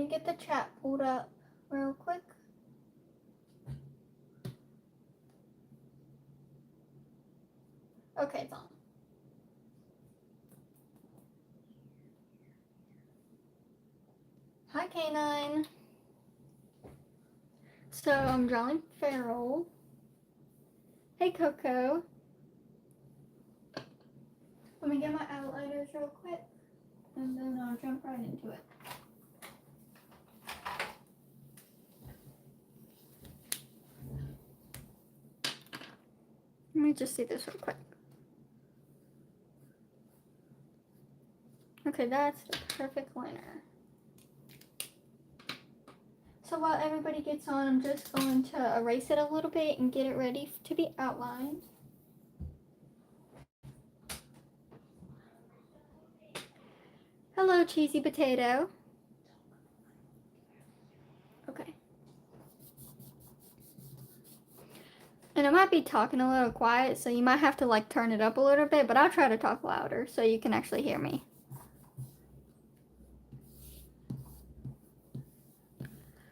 me get the chat pulled up real quick. Okay, it's on. Hi, Canine. So I'm drawing Feral. Hey, Coco. Let me get my outliners real quick, and then I'll jump right into it. Let me just see this real quick. Okay, that's the perfect liner. So while everybody gets on, I'm just going to erase it a little bit and get it ready to be outlined. Hello, Cheesy Potato. Okay. And I might be talking a little quiet, so you might have to like turn it up a little bit, but I'll try to talk louder so you can actually hear me.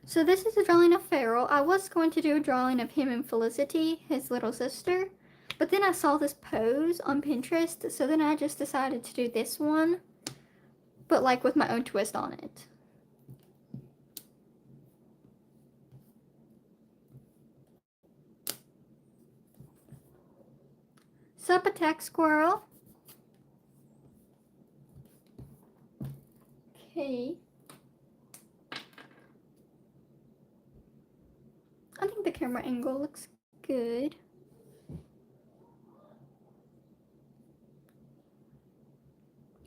So this is a drawing of Feral. I was going to do a drawing of him and Felicity, his little sister, but then I saw this pose on Pinterest, so then I just decided to do this one, but like with my own twist on it. Sup, Attack Squirrel? Okay. I think the camera angle looks good.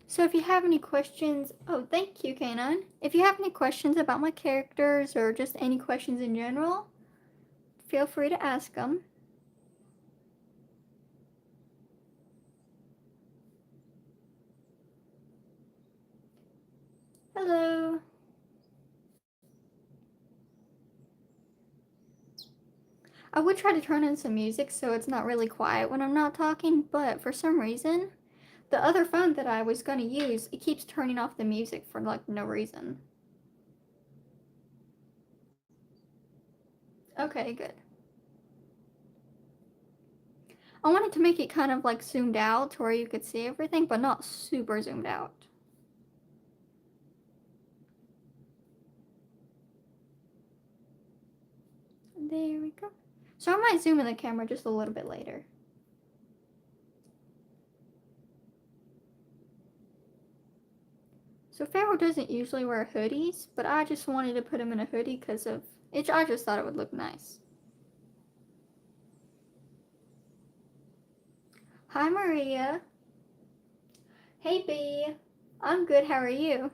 So if you have any questions, oh, thank you, Kanan. If you have any questions about my characters or just any questions in general, feel free to ask them. Hello. I would try to turn on some music so it's not really quiet when I'm not talking, but for some reason, the other phone that I was going to use, it keeps turning off the music for like no reason. Okay, good. I wanted to make it kind of like zoomed out to where you could see everything, but not super zoomed out. There we go. So I might zoom in the camera just a little bit later. So Feral doesn't usually wear hoodies, but I just wanted to put him in a hoodie because of it. I just thought it would look nice. Hi, Maria. Hey, B. I'm good. How are you?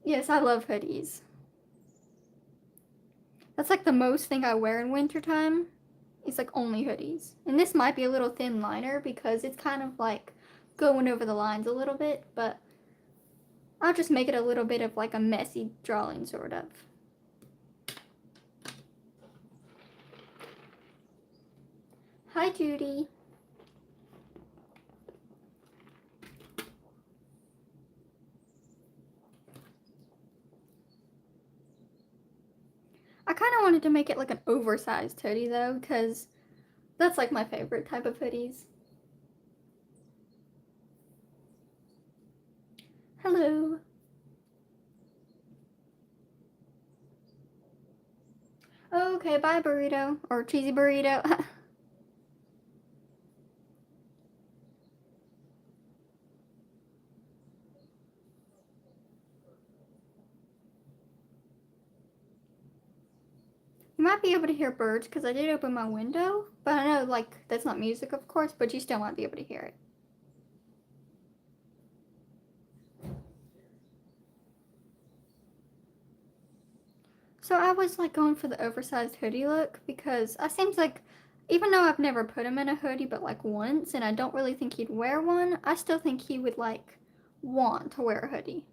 Yes, I love hoodies. That's like the most thing I wear in wintertime. It's like only hoodies. And this might be a little thin liner because it's kind of like going over the lines a little bit, but I'll just make it a little bit of like a messy drawing, sort of. Hi, Judy. I kind of wanted to make it like an oversized hoodie though, because that's like my favorite type of hoodies. Hello. Okay, bye, burrito. Or cheesy burrito. You might be able to hear birds because I did open my window, but I know like that's not music, of course, but you still might be able to hear it. So I was like going for the oversized hoodie look because I seems like even though I've never put him in a hoodie but like once and I don't really think he'd wear one, I still think he would like want to wear a hoodie.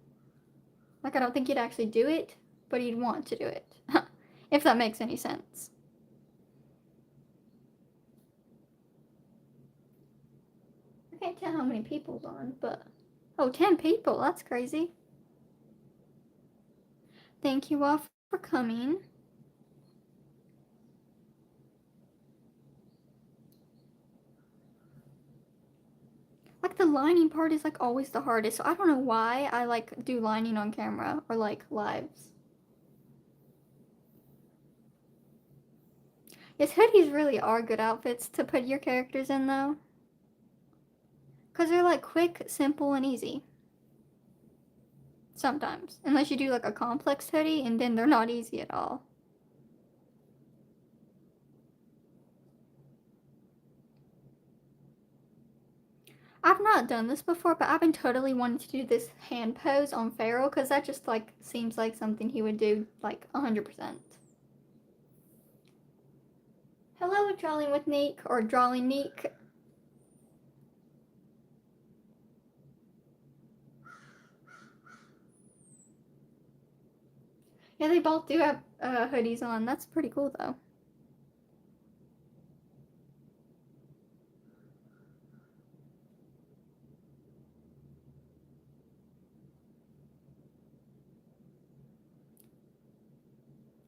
Like I don't think he'd actually do it, but he'd want to do it. If that makes any sense. can't tell how many people's on, but... Oh, 10 people. That's crazy. Thank you all for coming. Like, the lining part is, like, always the hardest. So I don't know why I, like, do lining on camera or, like, lives. Yes, hoodies really are good outfits to put your characters in, though. Because they're, like, quick, simple, and easy. Sometimes. Unless you do, like, a complex hoodie, and then they're not easy at all. I've not done this before, but I've been totally wanting to do this hand pose on Farrell, because that just, like, seems like something he would do, like, 100%. Hello, Drawing with Neek, or Drawing Neek. Yeah, they both do have hoodies on. That's pretty cool, though.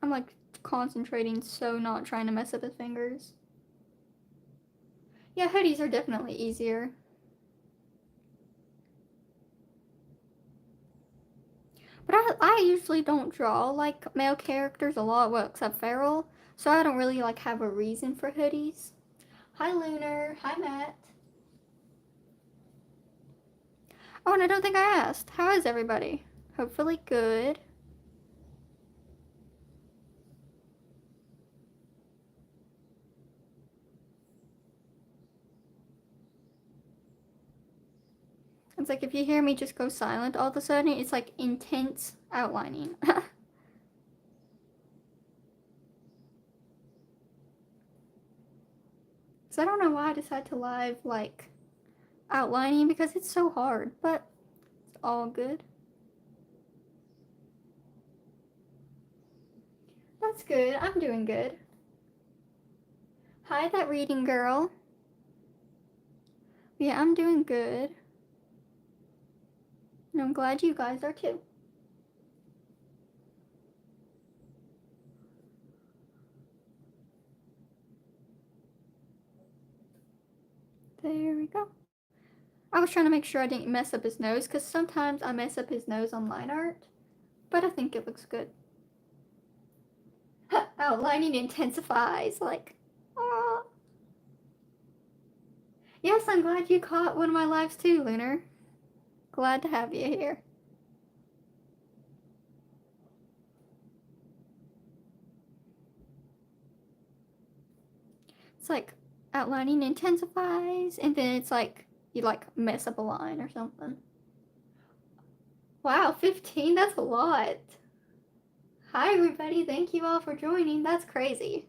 I'm, like, concentrating so not trying to mess up his fingers. Yeah, hoodies are definitely easier. But I usually don't draw, like, male characters a lot, well, except Farrell. So I don't really, like, have a reason for hoodies. Hi, Lunar. Hi, Matt. Oh, and I don't think I asked. How is everybody? Hopefully good. It's like if you hear me just go silent all of a sudden, it's like intense outlining. So I don't know why I decided to live, like, outlining because it's so hard, but it's all good. That's good. I'm doing good. Hi, that reading girl. Yeah, I'm doing good. And I'm glad you guys are too. There we go. I was trying to make sure I didn't mess up his nose, because sometimes I mess up his nose on line art, but I think it looks good. Outlining intensifies, like, ah. Yes, I'm glad you caught one of my lives too, Lunar. Glad to have you here. It's like outlining intensifies, and then it's like you like mess up a line or something. Wow, 15? That's a lot. Hi, everybody. Thank you all for joining. That's crazy.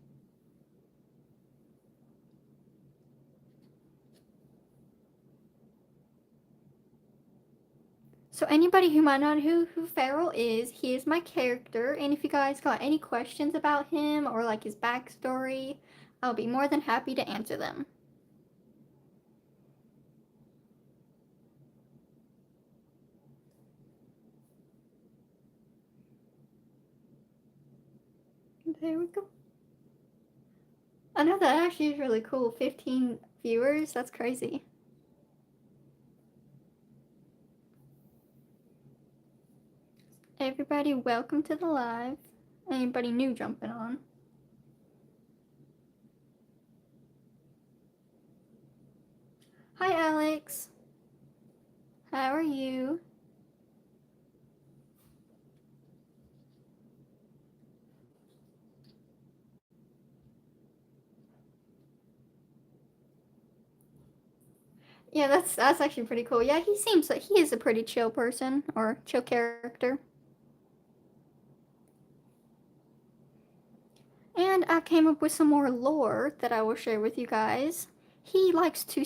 So anybody who might not know who Farrell is, he is my character, and if you guys got any questions about him or like his backstory, I'll be more than happy to answer them. There we go. I know that actually is really cool. 15 viewers, that's crazy. Everybody, welcome to the live. Anybody new jumping on? Hi, Alex. How are you? Yeah, that's actually pretty cool. Yeah, he seems like he is a pretty chill person or chill character. And I came up with some more lore that I will share with you guys. He likes to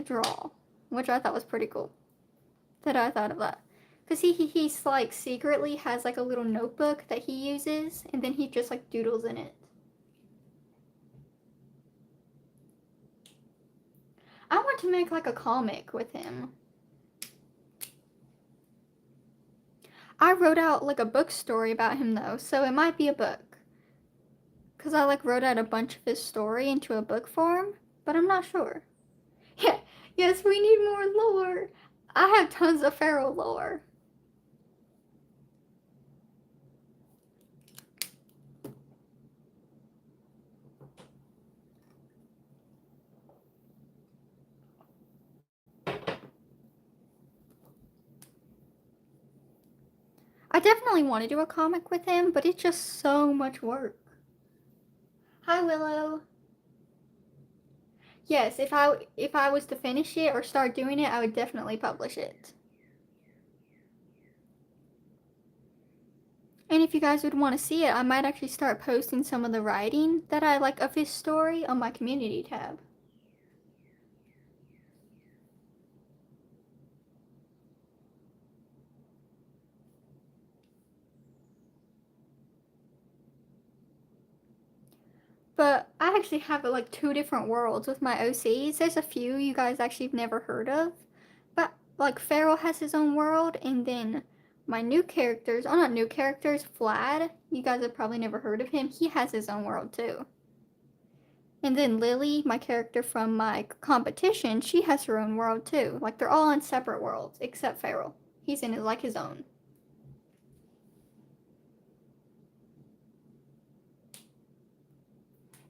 draw, which I thought was pretty cool. That I thought of that. Because he's like secretly has like a little notebook that he uses, and then he just like doodles in it. I want to make like a comic with him. I wrote out like a book story about him though, so it might be a book. Cause I like wrote out a bunch of his story into a book form, but I'm not sure. Yeah, yes, we need more lore. I have tons of Pharaoh lore. I definitely want to do a comic with him, but it's just so much work. Hi, Willow. Yes, if I was to finish it or start doing it, I would definitely publish it. And if you guys would want to see it, I might actually start posting some of the writing that I like of his story on my community tab. But I actually have like 2 different worlds with my OCs. There's a few you guys actually have never heard of. But like Pharaoh has his own world, and then my new characters, oh not new characters, Vlad, you guys have probably never heard of him. He has his own world too. And then Lily, my character from my competition, she has her own world too. Like they're all in separate worlds, except Pharaoh. He's in like his own.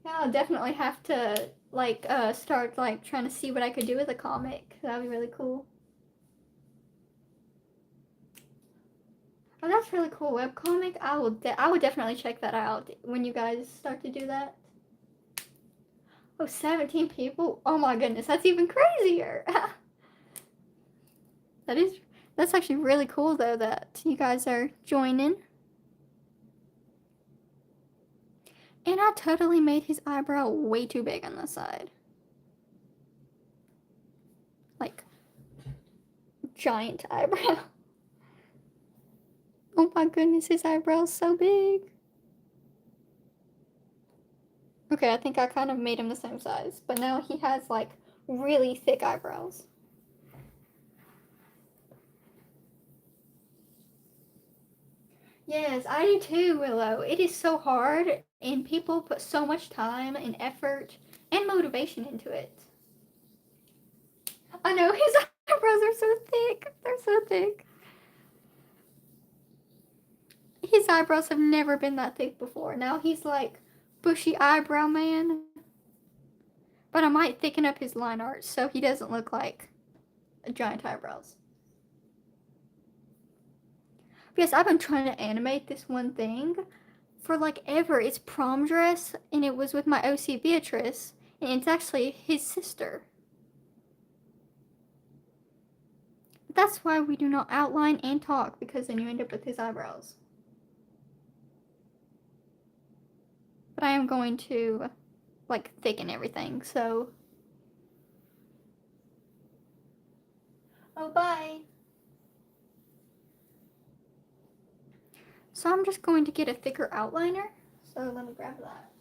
Yeah, I'll definitely have to like start like trying to see what I could do with a comic. That'd be really cool. Oh, that's really cool. Webcomic. I would definitely check that out when you guys start to do that. Oh, 17 people? Oh my goodness, that's even crazier. that is that's actually really cool though that you guys are joining. And I totally made his eyebrow way too big on the side. Like giant eyebrow. Oh my goodness, his eyebrow's so big. Okay, I think I kind of made him the same size, but now he has like really thick eyebrows. Yes, I do too, Willow. It is so hard, and people put so much time and effort and motivation into it. I know his eyebrows are so thick. They're so thick. His eyebrows have never been that thick before. Now he's like bushy eyebrow man. But I might thicken up his line art so he doesn't look like giant eyebrows. Because I've been trying to animate this one thing for like ever. It's prom dress, and it was with my OC Beatrice, and it's actually his sister. That's why we do not outline and talk, because then you end up with his eyebrows. But I am going to like thicken everything, so. Oh, bye. So I'm just going to get a thicker outliner. So let me grab that.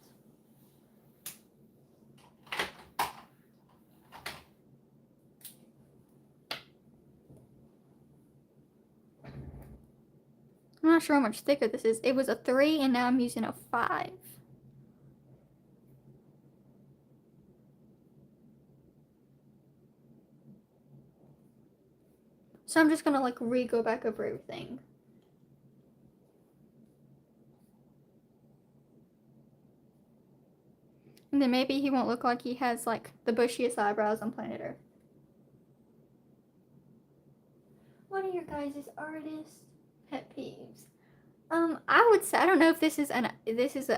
I'm not sure how much thicker this is. It was a 3 and now I'm using a 5. So I'm just gonna like go back over everything. And then maybe he won't look like he has like the bushiest eyebrows on planet Earth. What are your guys' artist pet peeves? I would say I don't know if this is an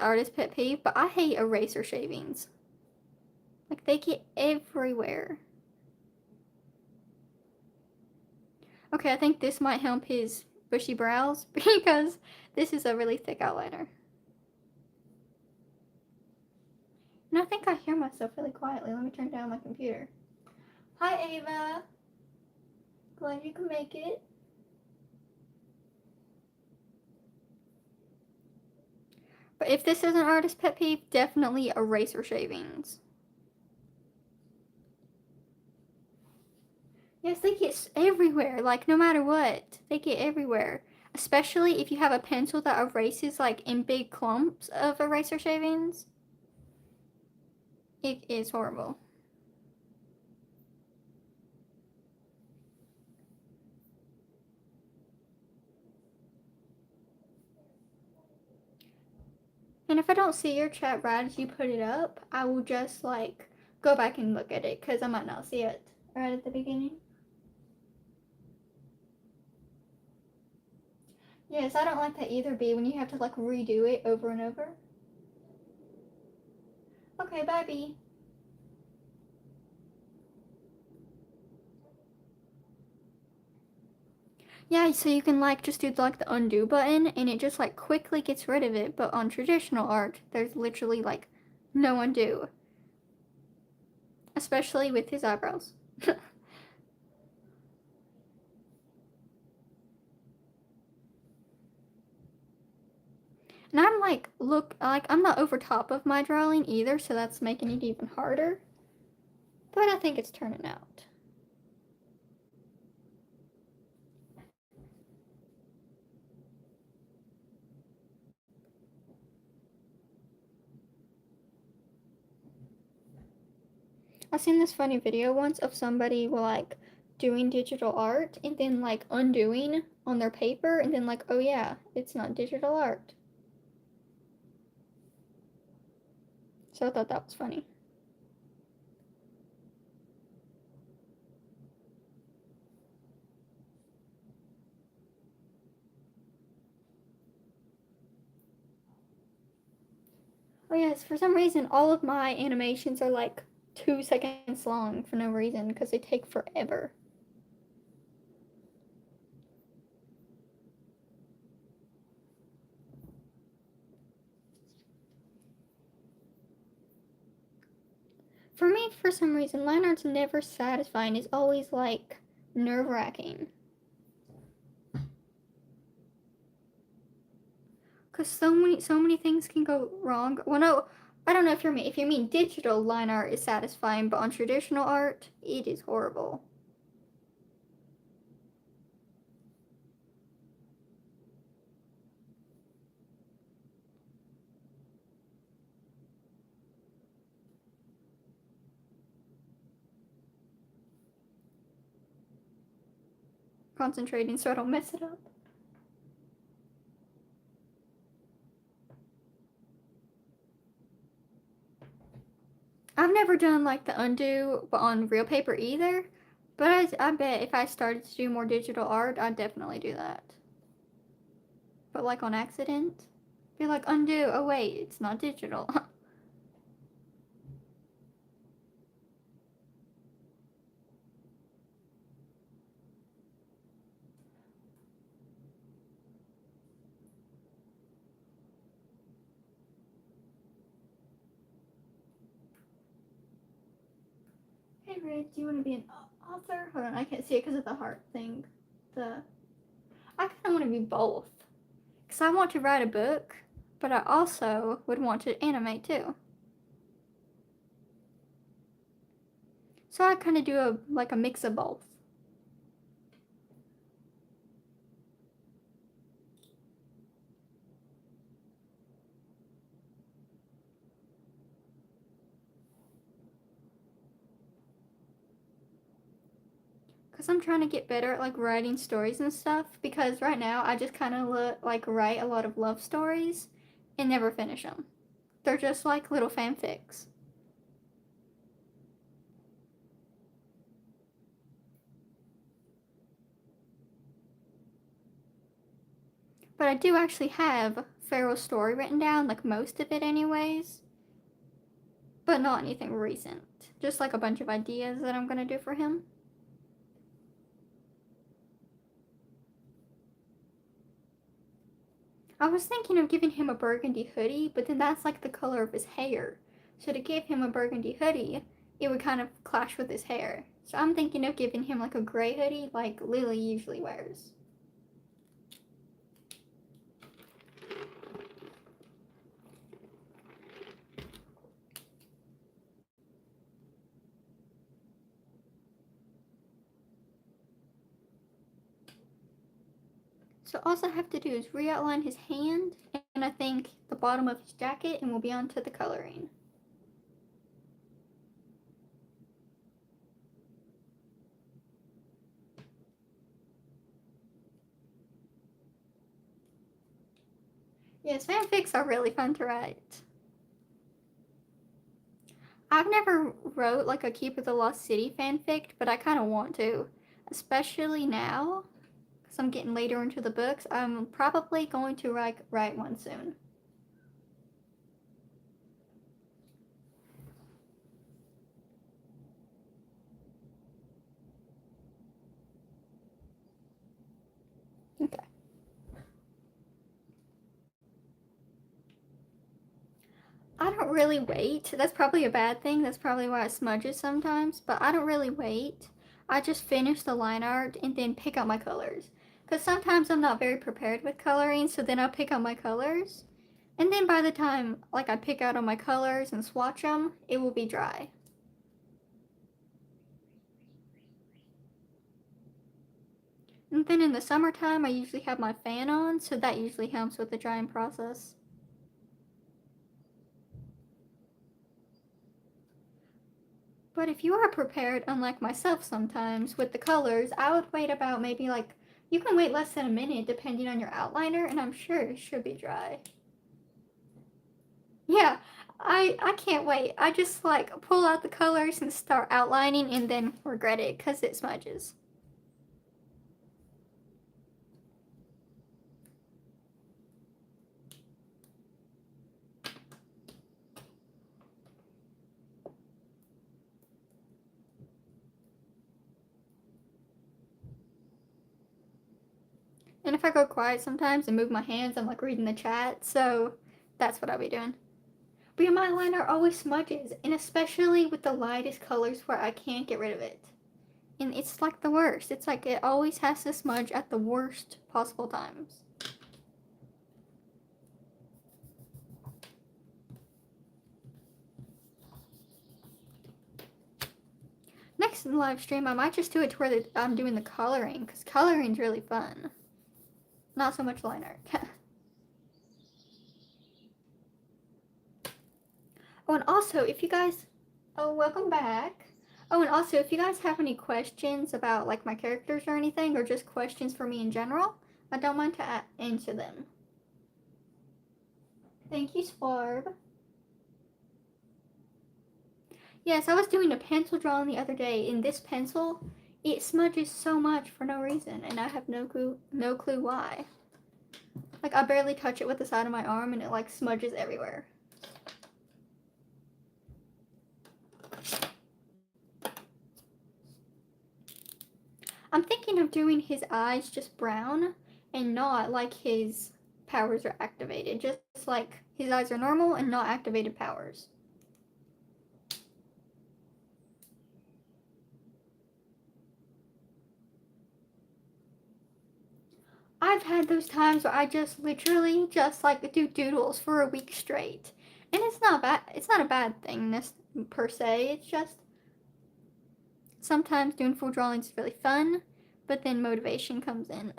artist pet peeve, but I hate eraser shavings. Like they get everywhere. Okay, I think this might help his bushy brows because this is a really thick outliner. And I think I hear myself really quietly. Let me turn down my computer. Hi, Ava. Glad you can make it. But if this is an artist pet peeve, definitely eraser shavings. they get everywhere. Like, no matter what, they get everywhere. Especially if you have a pencil that erases, like, in big clumps of eraser shavings. It is horrible. And if I don't see your chat right as you put it up, I will just, like, go back and look at it, because I might not see it right at the beginning. Yes, I don't like that either, B, when you have to, like, redo it over and over. Okay, bye, B. Yeah, so you can, like, just do, like, the undo button, and it just, like, quickly gets rid of it, but on traditional art, there's literally, like, no undo. Especially with his eyebrows. And I'm like, I'm not over top of my drawing either, so that's making it even harder. But I think it's turning out. I seen this funny video once of somebody like doing digital art and then like undoing on their paper and then like, oh yeah, it's not digital art. So I thought that was funny. Oh yes, for some reason all of my animations are like 2 seconds long for no reason because they take forever. For me, for some reason, line art's never satisfying. It's always like nerve-wracking. Cause so many things can go wrong. Well, no, I don't know if you mean digital line art is satisfying, but on traditional art, it is horrible. Concentrating so I don't mess it up. I've never done like the undo but on real paper either, but I bet if I started to do more digital art, I'd definitely do that. But like on accident, be like undo. Oh wait, it's not digital. Hey Red, do you want to be an author? Hold on, I can't see it because of the heart thing. I kind of want to be both. Because I want to write a book, but I also would want to animate too. So I kind of do a mix of both. Because I'm trying to get better at like writing stories and stuff. Because right now I just kind of like write a lot of love stories and never finish them. They're just like little fanfics. But I do actually have Pharaoh's story written down, like most of it, anyways. But not anything recent. Just like a bunch of ideas that I'm gonna do for him. I was thinking of giving him a burgundy hoodie, but then that's like the color of his hair. So to give him a burgundy hoodie, it would kind of clash with his hair. So I'm thinking of giving him like a gray hoodie like Lily usually wears. So all I have to do is re-outline his hand and I think the bottom of his jacket, and we'll be on to the coloring. Yes, fanfics are really fun to write. I've never wrote like a Keep of the Lost City fanfic, but I kind of want to, especially now, because I'm getting later into the books. I'm probably going to write one soon. Okay. I don't really wait. That's probably a bad thing. That's probably why it smudges sometimes, but I don't really wait. I just finish the line art and then pick out my colors. Because sometimes I'm not very prepared with coloring, so then I'll pick out my colors. And then by the time like I pick out all my colors and swatch them, it will be dry. And then in the summertime, I usually have my fan on, so that usually helps with the drying process. But if you are prepared, unlike myself sometimes, with the colors, I would wait about maybe like, you can wait less than a minute depending on your outliner, and I'm sure it should be dry. Yeah, I can't wait. I just like pull out the colors and start outlining and then regret it because it smudges. And if I go quiet sometimes and move my hands, I'm like reading the chat, so that's what I'll be doing. But yeah, my eyeliner always smudges, and especially with the lightest colors where I can't get rid of it. And it's like the worst. It's like it always has to smudge at the worst possible times. Next in the live stream, I might just do it to where I'm doing the coloring, because coloring's really fun. Not so much line art. Oh, and also, if you guys... Oh, welcome back. Oh, and also, if you guys have any questions about, like, my characters or anything, or just questions for me in general, I don't mind to answer them. Thank you, Swarb. Yes, I was doing a pencil drawing the other day, and this pencil, it smudges so much for no reason, and I have no clue why. Like, I barely touch it with the side of my arm, and it, like, smudges everywhere. I'm thinking of doing his eyes just brown, and not like his powers are activated. Just like his eyes are normal and not activated powers. I've had those times where I just literally just like do doodles for a week straight. And it's not bad. It's not a bad thing this per se. It's just sometimes doing full drawings is really fun, but then motivation comes in.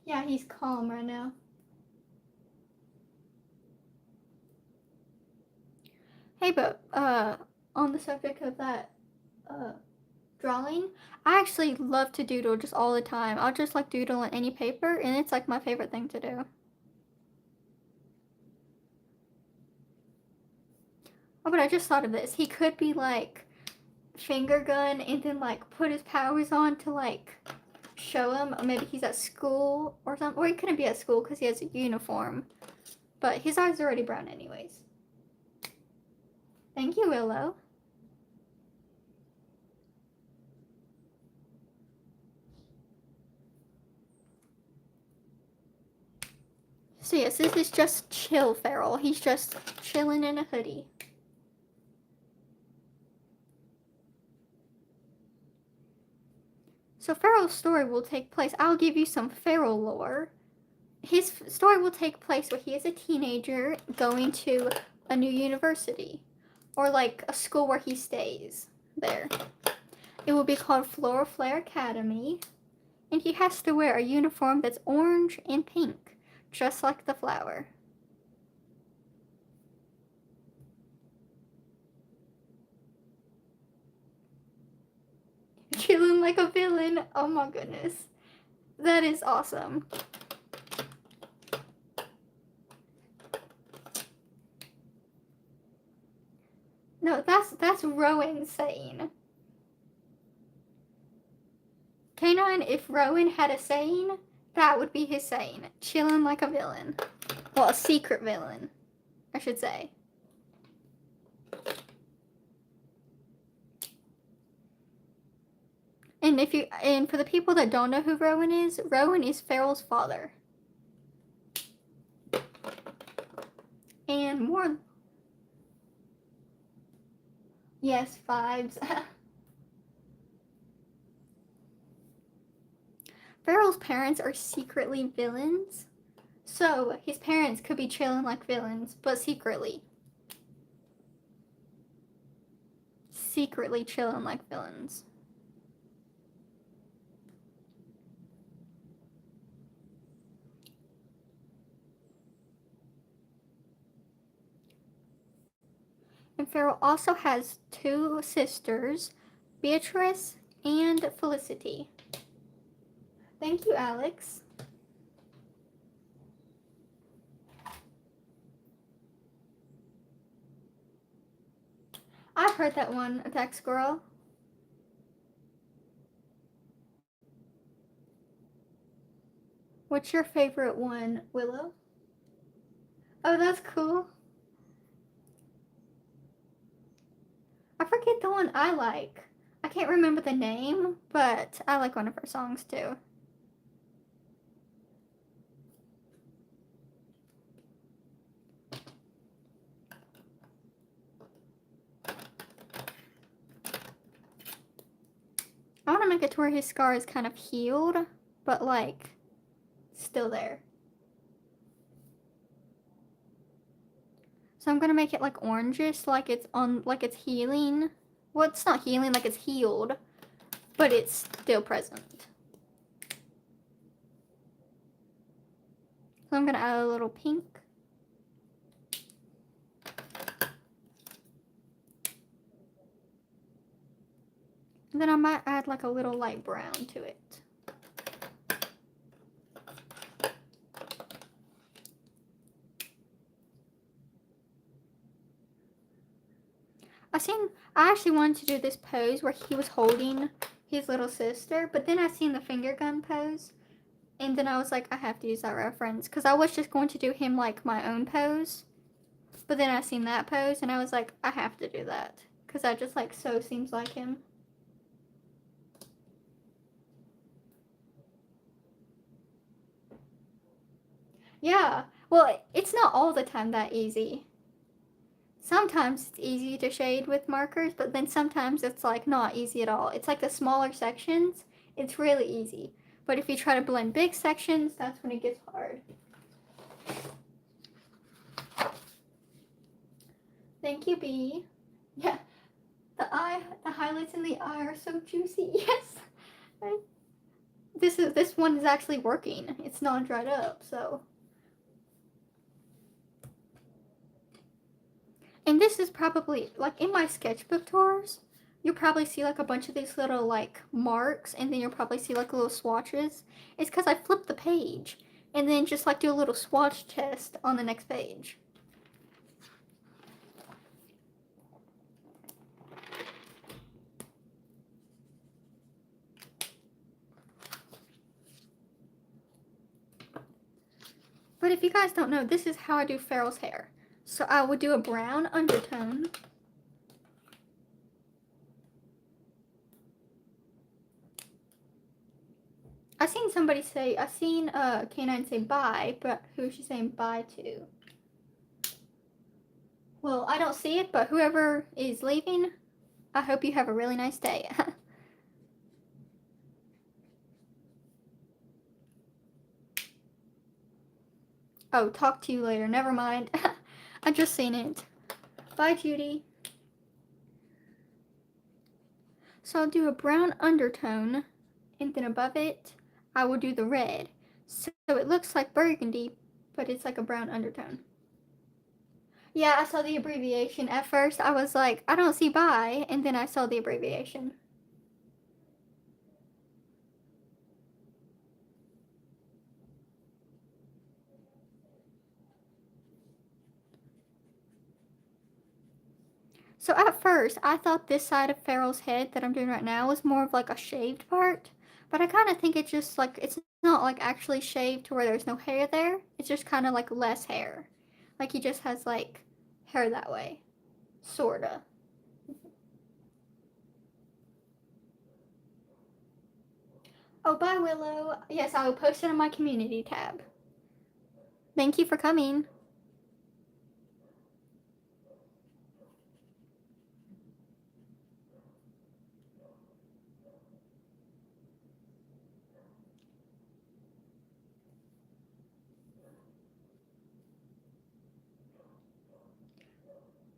Yeah, he's calm right now. Hey, but on the subject of that drawing, I actually love to doodle just all the time. I'll just like doodle on any paper, and it's like my favorite thing to do. Oh, but I just thought of this. He could be like finger gun and then like put his powers on to like show him. Or maybe he's at school or something. Or he couldn't be at school because he has a uniform. But his eyes are already brown anyways. Thank you, Willow. So yes, this is just chill Feral. He's just chilling in a hoodie. So Feral's story will take place. I'll give you some Feral lore. His story will take place where he is a teenager going to a new university. or like a school where he stays there. It will be called Flora Flare Academy, and he has to wear a uniform that's orange and pink, just like the flower. Chilling like a villain. Oh my goodness. That is awesome. No, that's Rowan saying. K9, if Rowan had a saying, that would be his saying. Chilling like a villain. Well, a secret villain, I should say. And for the people that don't know who Rowan is Farrell's father. And more. Yes, vibes. Farrell's parents are secretly villains. So his parents could be chilling like villains, but secretly. Secretly chilling like villains. And Farrell also has two sisters, Beatrice and Felicity. Thank you, Alex. I've heard that one, Attack Squirrel. What's your favorite one, Willow? Oh, that's cool. I forget the one I like. I can't remember the name, but I like one of her songs too. I want to make it to where his scar is kind of healed, but like still there. So I'm gonna make it like orangish, like it's healing. Well, it's not healing, like it's healed, but it's still present. So I'm gonna add a little pink. And then I might add like a little light brown to it. I actually wanted to do this pose where he was holding his little sister, but then I seen the finger gun pose, and then I was like, I have to use that reference, because I was just going to do him like my own pose, but then I seen that pose, and I was like, I have to do that, because that just like so seems like him. Yeah, well, it's not all the time that easy. Sometimes it's easy to shade with markers, but then sometimes it's like not easy at all. It's like the smaller sections, it's really easy. But if you try to blend big sections, that's when it gets hard. Thank you, B. Yeah, the highlights in the eye are so juicy. Yes. This one is actually working. It's not dried up, so. And this is probably, like in my sketchbook tours, you'll probably see like a bunch of these little like marks, and then you'll probably see like little swatches. It's because I flipped the page and then just like do a little swatch test on the next page. But if you guys don't know, this is how I do Farrell's hair. So I would do a brown undertone. I seen somebody say, I seen K9 say bye, but who is she saying bye to? Well, I don't see it, but whoever is leaving, I hope you have a really nice day. Oh, talk to you later. Never mind. I just seen it. Bye, Judy. So I'll do a brown undertone, and then above it, I will do the red. So it looks like burgundy, but it's like a brown undertone. Yeah, I saw the abbreviation. At first, I was like, I don't see bi, and then I saw the abbreviation. So at first, I thought this side of Farrell's head that I'm doing right now was more of like a shaved part, but I kind of think it's just like, it's not like actually shaved to where there's no hair there. It's just kind of like less hair. Like he just has like hair that way. Sorta. Oh, bye, Willow. Yes, I will post it on my community tab. Thank you for coming.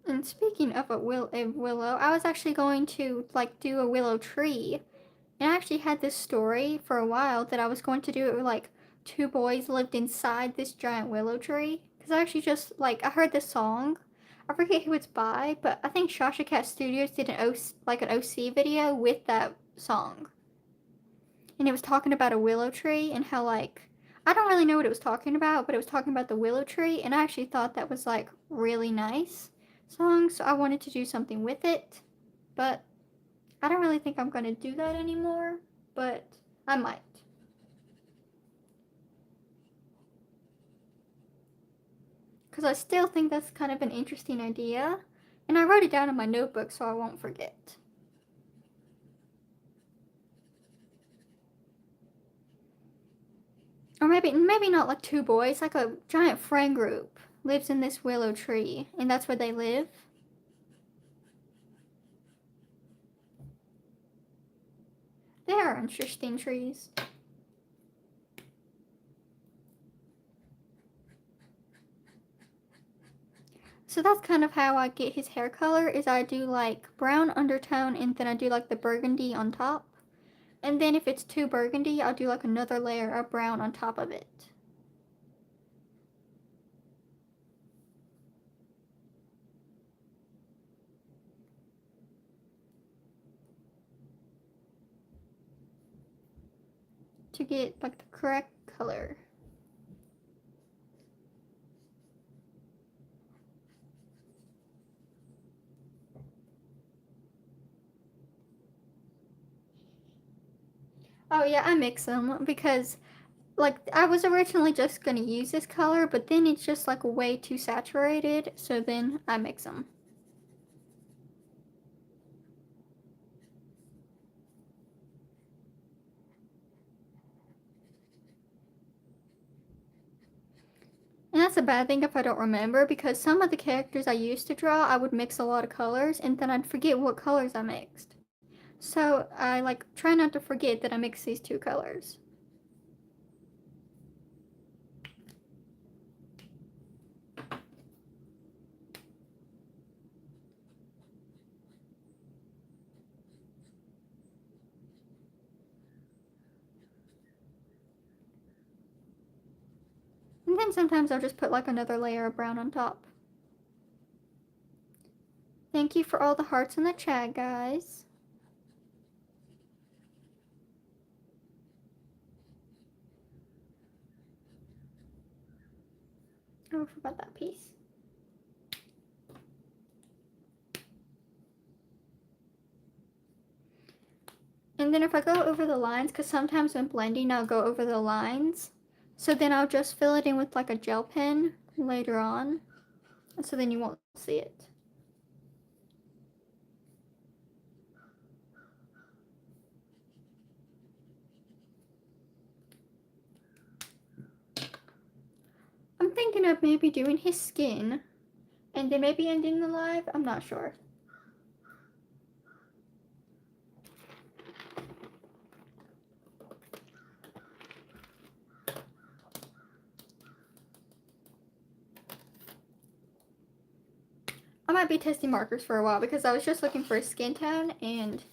And speaking of a willow, I was actually going to like do a willow tree, and I actually had this story for a while that I was going to do it with like two boys lived inside this giant willow tree. Because I actually just like I heard this song. I forget who it's by, but I think Shasha Cat Studios did an OC video with that song, and it was talking about a willow tree and how like I don't really know what it was talking about, but it was talking about the willow tree, and I actually thought that was like really nice song, so I wanted to do something with it, but I don't really think I'm gonna do that anymore, but I might. Because I still think that's kind of an interesting idea, and I wrote it down in my notebook so I won't forget. Or maybe not like two boys, like a giant friend group lives in this willow tree, and that's where they live. They are interesting trees. So that's kind of how I get his hair color is I do like brown undertone and then I do like the burgundy on top. And then if it's too burgundy, I'll do like another layer of brown on top of it. To get like the correct color. Oh yeah, I mix them because like I was originally just gonna use this color, but then it's just like way too saturated, so then I mix them. And that's a bad thing if I don't remember because some of the characters I used to draw, I would mix a lot of colors and then I'd forget what colors I mixed. So I like try not to forget that I mixed these two colors. And then sometimes I'll just put like another layer of brown on top. Thank you for all the hearts in the chat, guys. Oh, I forgot that piece. And then if I go over the lines, because sometimes when blending I'll go over the lines, so then I'll just fill it in with like a gel pen later on, so then you won't see it. I'm thinking of maybe doing his skin, and then maybe ending the live, I'm not sure. I might be testing markers for a while because I was just looking for a skin tone and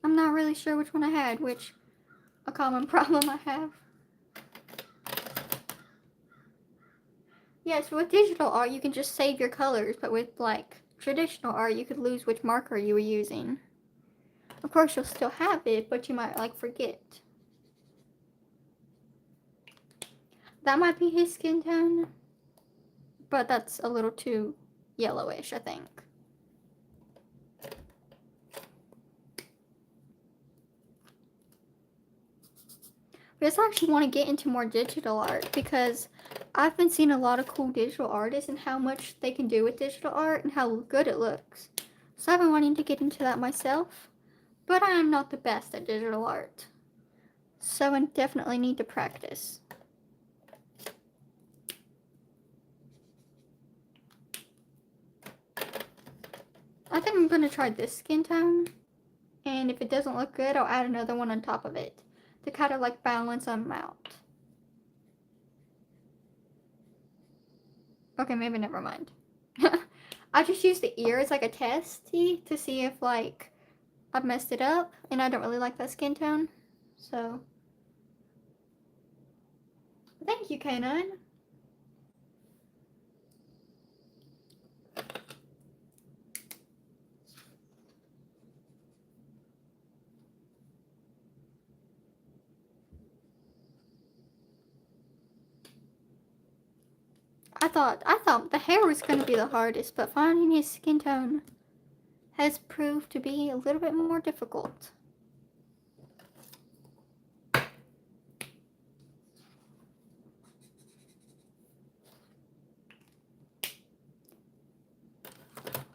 I'm not really sure which one I had, which a common problem I have. Yes, with digital art, you can just save your colors, but with, like, traditional art, you could lose which marker you were using. Of course, you'll still have it, but you might, like, forget. That might be his skin tone, but that's a little too yellowish, I think. I just actually want to get into more digital art because I've been seeing a lot of cool digital artists and how much they can do with digital art and how good it looks. So I've been wanting to get into that myself, but I am not the best at digital art. So I definitely need to practice. I think I'm going to try this skin tone, and if it doesn't look good, I'll add another one on top of it to kind of like balance them out. Okay, maybe never mind. I just used the ear as like a testy to see if like I've messed it up, and I don't really like that skin tone, so thank you, K9. I thought the hair was gonna be the hardest, but finding his skin tone has proved to be a little bit more difficult. I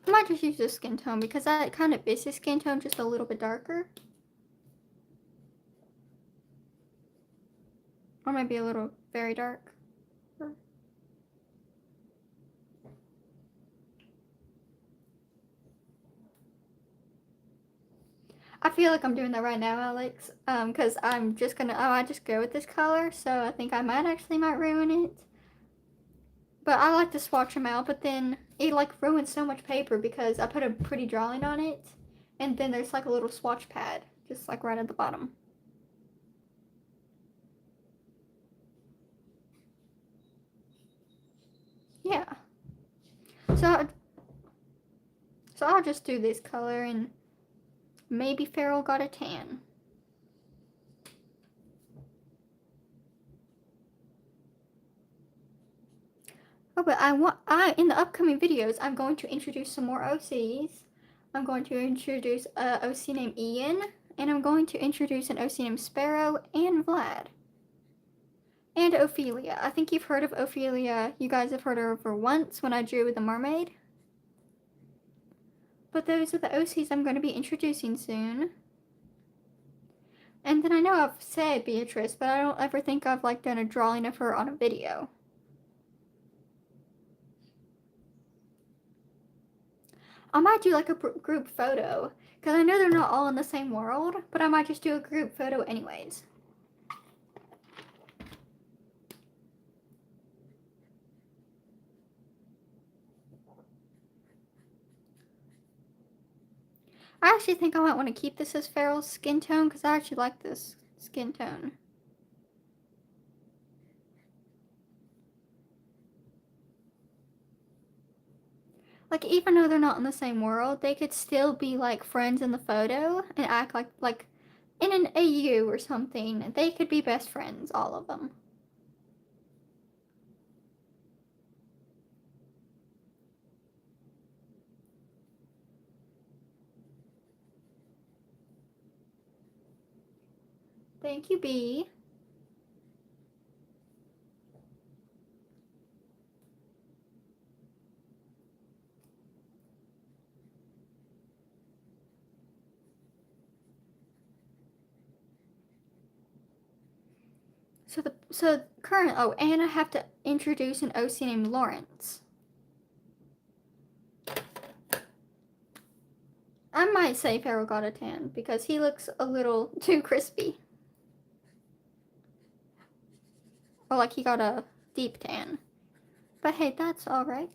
might just use this skin tone because that kind of is his skin tone, just a little bit darker. Or maybe a little very dark. I feel like I'm doing that right now, Alex, because I'm just gonna, I just go with this color, so I think I might ruin it. But I like to swatch them out, but then it like ruins so much paper because I put a pretty drawing on it, and then there's like a little swatch pad, just like right at the bottom. Yeah. So, so I'll just do this color, and maybe Farrell got a tan. Oh, but in the upcoming videos, I'm going to introduce some more OCs. I'm going to introduce an OC named Ian, and I'm going to introduce an OC named Sparrow and Vlad. And Ophelia. I think you've heard of Ophelia. You guys have heard of her once when I drew with the mermaid. But those are the OCs I'm going to be introducing soon. And then I know I've said Beatrice, but I don't ever think I've like done a drawing of her on a video. I might do like a group photo, because I know they're not all in the same world, but I might just do a group photo anyways. I actually think I might want to keep this as Farrell's skin tone, because I actually like this skin tone. Like, even though they're not in the same world, they could still be like friends in the photo and act like in an AU or something. They could be best friends, all of them. Thank you, B. So current, oh, and I have to introduce an OC named Lawrence. I might say Farrell got a tan because he looks a little too crispy. Or like he got a deep tan. But hey, that's alright.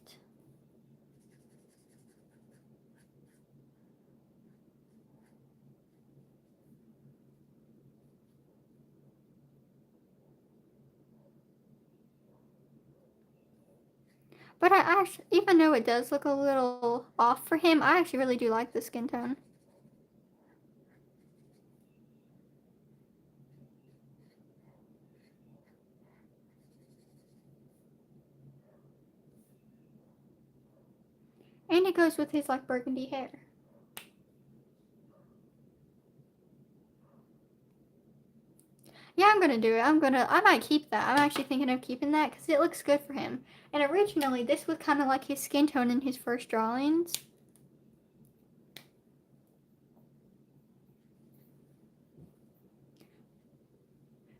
But I actually, even though it does look a little off for him, I actually really do like the skin tone. And it goes with his like burgundy hair. Yeah, I'm gonna do it. I might keep that. I'm actually thinking of keeping that because it looks good for him. And originally, this was kind of like his skin tone in his first drawings.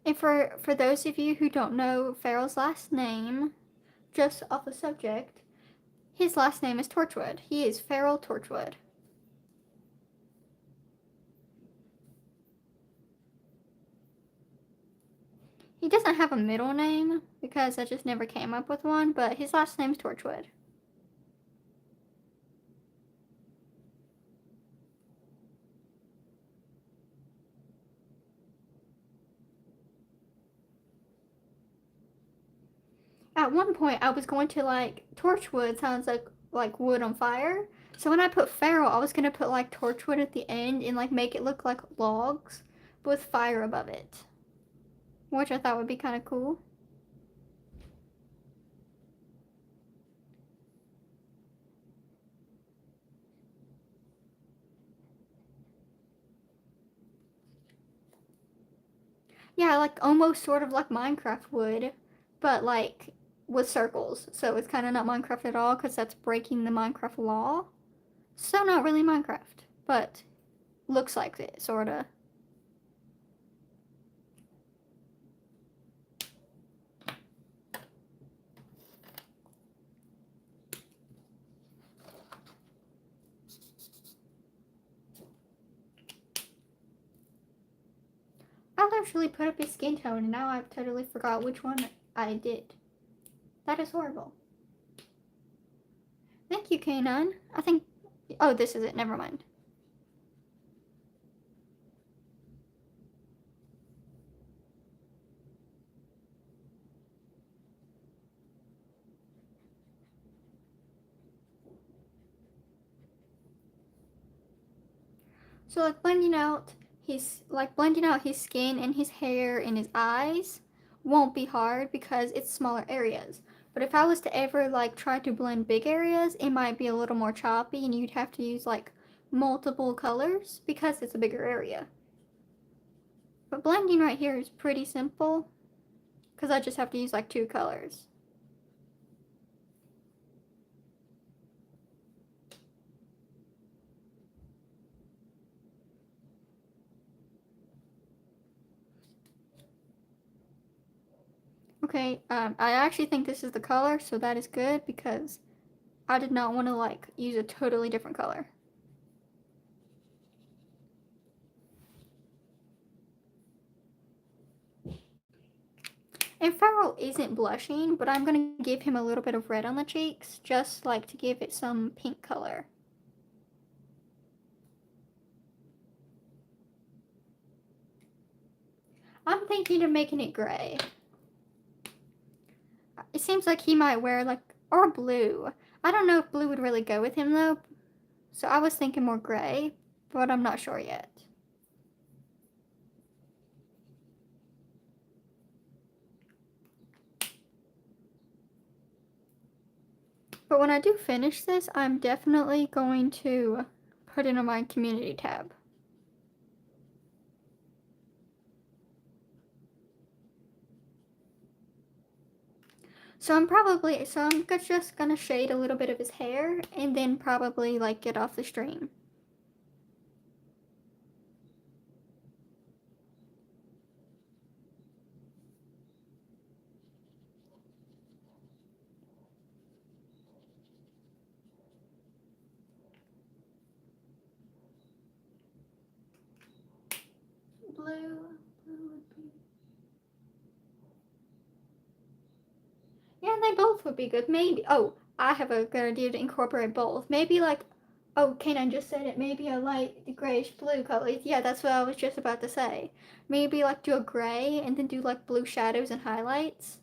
And for those of you who don't know Farrell's last name, just off the subject, his last name is Torchwood. He is Farrell Torchwood. He doesn't have a middle name because I just never came up with one, but his last name's Torchwood. At one point, I was going to like Torchwood sounds like wood on fire. So when I put Farrell, I was gonna put like Torchwood at the end and like make it look like logs, but with fire above it, which I thought would be kind of cool. Yeah, like almost sort of like Minecraft would, but like with circles. So it's kind of not Minecraft at all because that's breaking the Minecraft law. So not really Minecraft, but looks like it, sorta. I've actually put up his skin tone and now I've totally forgot which one I did. That is horrible. Thank you, K9. I think. Oh, this is it. Never mind. So like blending out his skin and his hair and his eyes won't be hard because it's smaller areas. But if I was to ever like try to blend big areas, it might be a little more choppy and you'd have to use like multiple colors because it's a bigger area. But blending right here is pretty simple because I just have to use like 2 colors. Okay, I actually think this is the color, so that is good because I did not want to like use a totally different color. And Farrell isn't blushing, but I'm going to give him a little bit of red on the cheeks, just like to give it some pink color. I'm thinking of making it gray. It seems like he might wear like, or blue. I don't know if blue would really go with him though, so I was thinking more gray, but I'm not sure yet. But when I do finish this, I'm definitely going to put it on my community tab. So I'm just gonna shade a little bit of his hair and then probably like get off the stream. Blue would be. Yeah, they both would be good. Maybe. Oh, I have a good idea to incorporate both. Maybe like, oh, Kanan just said it. Maybe a light grayish blue color. Yeah, that's what I was just about to say. Maybe like do a gray and then do like blue shadows and highlights.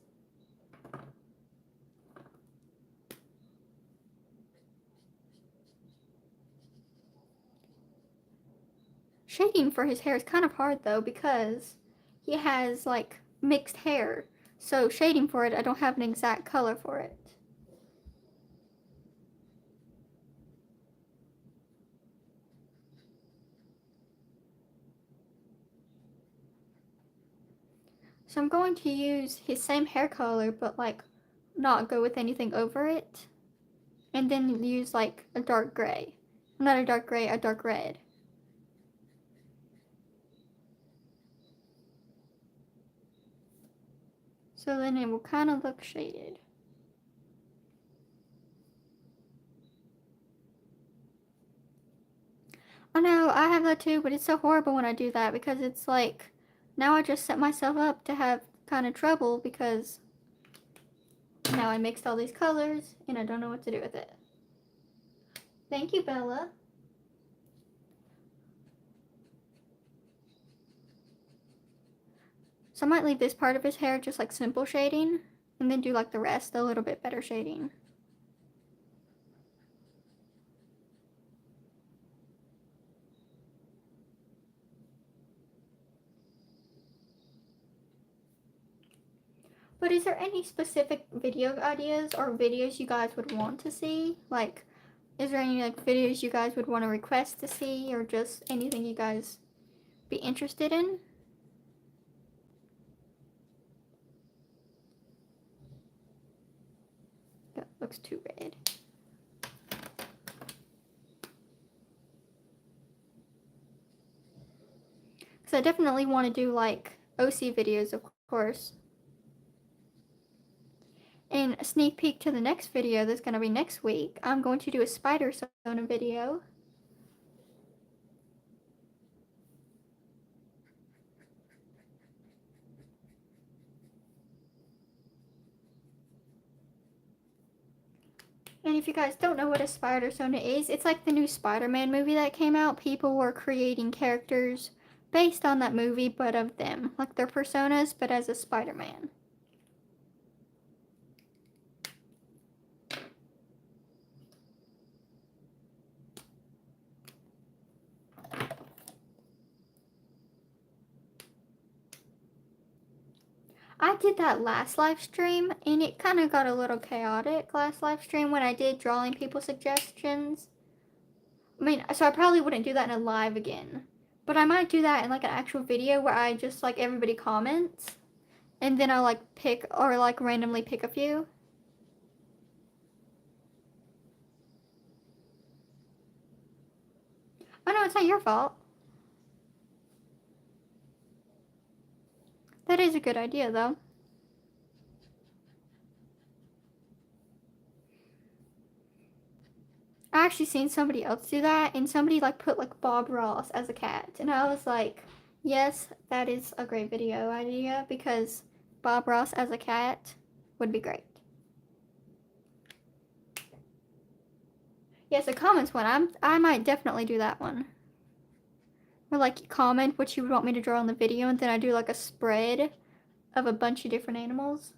shading for his hair is kind of hard though because he has like mixed hair. So shading for it, I don't have an exact color for it. So I'm going to use his same hair color, but like not go with anything over it. And then use like a dark gray. Not a dark gray, a dark red. So then it will kind of look shaded. I know, I have that too, but it's so horrible when I do that because it's like, now I just set myself up to have kind of trouble because now I mixed all these colors and I don't know what to do with it. Thank you, Bella. So I might leave this part of his hair just like simple shading and then do like the rest a little bit better shading. But is there any specific video ideas or videos you guys would want to see? Like, is there any like videos you guys would want to request to see or just anything you guys be interested in? That looks too red. Because I definitely want to do like OC videos, of course. And a sneak peek to the next video that's going to be next week, I'm going to do a Spider-Sona video. And if you guys don't know what a Spider-Sona is, it's like the new Spider-Man movie that came out. People were creating characters based on that movie, but of them. Like their personas, but as a Spider-Man. I did that last live stream, and it kind of got a little chaotic last live stream when I did drawing people suggestions. I mean, so I probably wouldn't do that in a live again. But I might do that in like an actual video where I just like everybody comments. And then I'll like pick or like randomly pick a few. Oh no, it's not your fault. That is a good idea though. I actually seen somebody else do that and somebody like put like Bob Ross as a cat. And I was like, yes, that is a great video idea because Bob Ross as a cat would be great. Yes, the comments one. I might definitely do that one. Or like comment what you would want me to draw in the video and then I do like a spread of a bunch of different animals.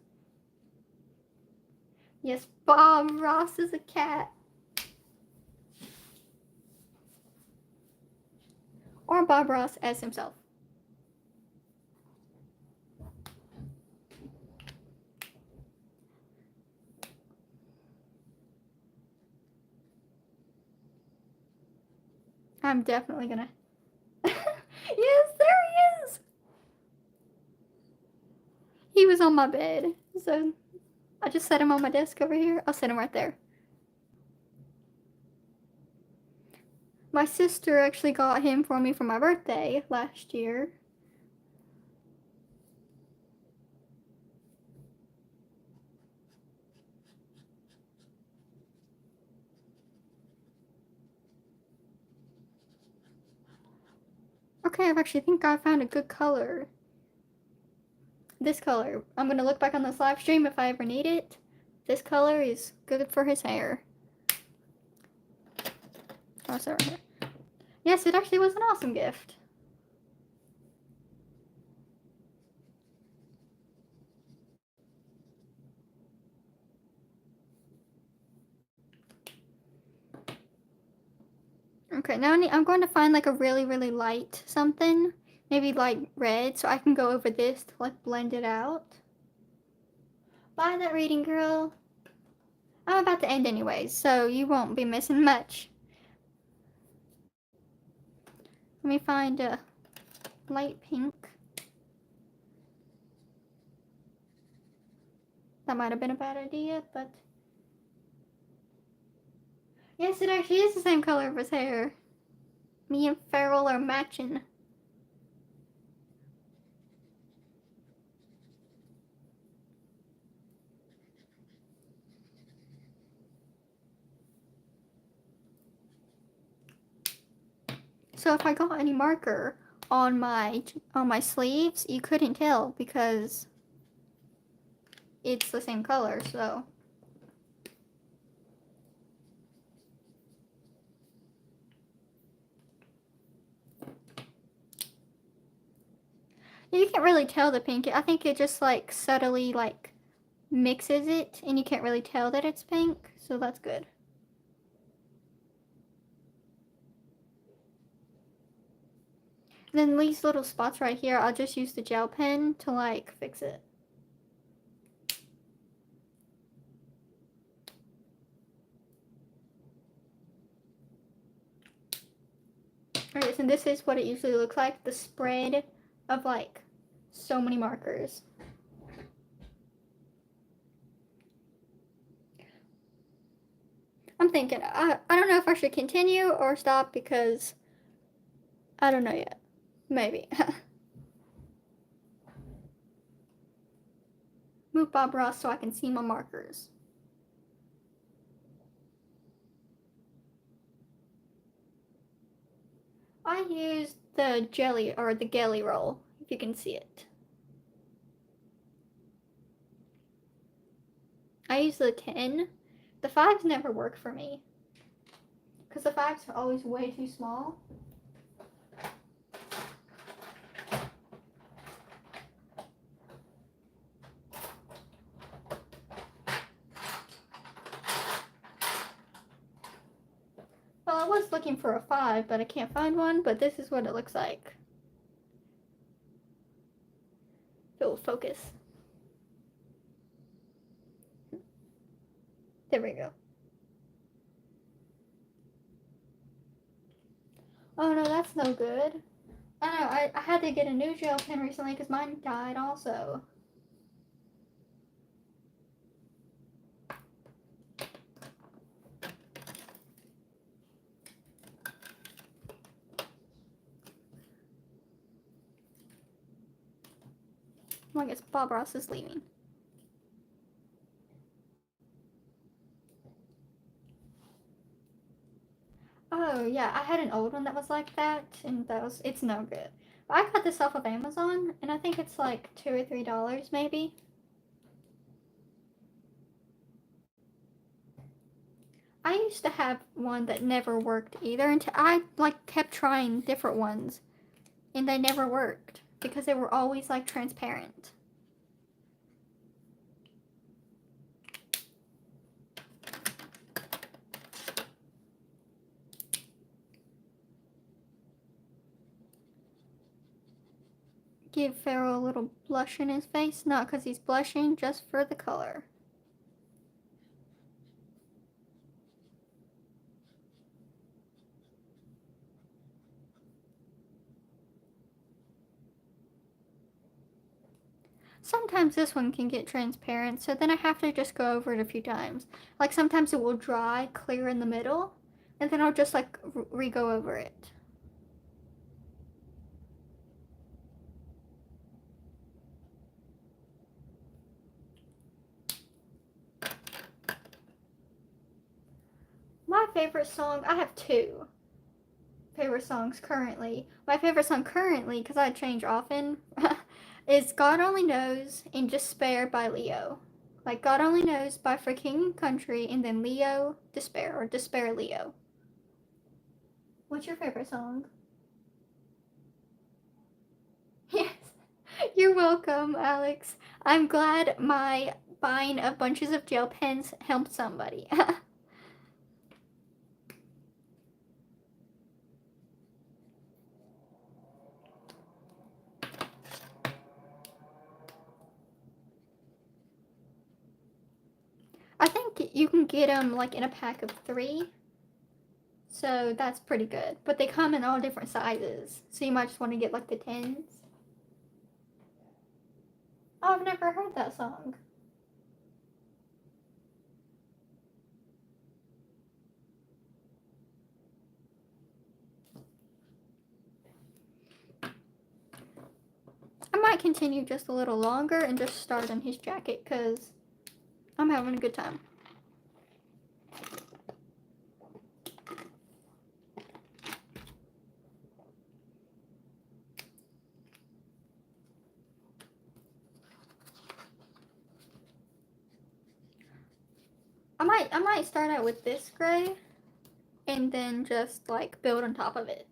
Yes, Bob Ross is a cat. Or Bob Ross as himself. I'm definitely gonna. Yes, there he is! He was on my bed, so I just set him on my desk over here. I'll set him right there. My sister actually got him for me for my birthday last year. Okay, I actually think I found a good color. This color. I'm gonna look back on this live stream if I ever need it. This color is good for his hair. Oh, sorry. Yes, it actually was an awesome gift. Okay, now I'm going to find like a really, really light something. Maybe like red, so I can go over this to like blend it out. Buy that reading, girl. I'm about to end anyways, so you won't be missing much. Let me find a light pink. That might have been a bad idea, but... Yes, it actually is the same color of his hair. Me and Farrell are matching. So if I got any marker on my sleeves, you couldn't tell because it's the same color, so... You can't really tell the pink. I think it just like subtly like mixes it and you can't really tell that it's pink, so that's good. And then these little spots right here, I'll just use the gel pen to like fix it. Alright, so this is what it usually looks like, the spread of like so many markers. I'm thinking, I don't know if I should continue or stop because I don't know yet. Maybe. Move Bob Ross so I can see my markers. I used the jelly or the Gelly Roll, if you can see it. I use the 10. The 5s never work for me because the 5s are always way too small. Well, I was looking for a 5, but I can't find one, but this is what it looks like. If it will focus. There we go. Oh no, that's no good. I know, I had to get a new gel pen recently because mine died also. I guess Bob Ross is leaving. Oh yeah, I had an old one that was like that, and it's no good. But I got this off of Amazon, and I think it's like $2 or $3 maybe. I used to have one that never worked either until I like kept trying different ones, and they never worked because they were always like transparent. Give Farrell a little blush in his face, not because he's blushing, just for the color. Sometimes this one can get transparent, so then I have to just go over it a few times. Like sometimes it will dry clear in the middle, and then I'll just like re-go over it. My favorite song, I have two favorite songs currently. My favorite song currently, because I change often, is God Only Knows and Despair by Leo. Like God Only Knows by For King and Country, and then Leo, Despair, or Despair Leo. What's your favorite song? Yes, you're welcome, Alex. I'm glad my buying of bunches of gel pens helped somebody. you can get them like in a pack of 3. So that's pretty good. But they come in all different sizes. So you might just want to get like the 10s. Oh, I've never heard that song. I might continue just a little longer and just start on his jacket because I'm having a good time. I might start out with this gray and then just like build on top of it.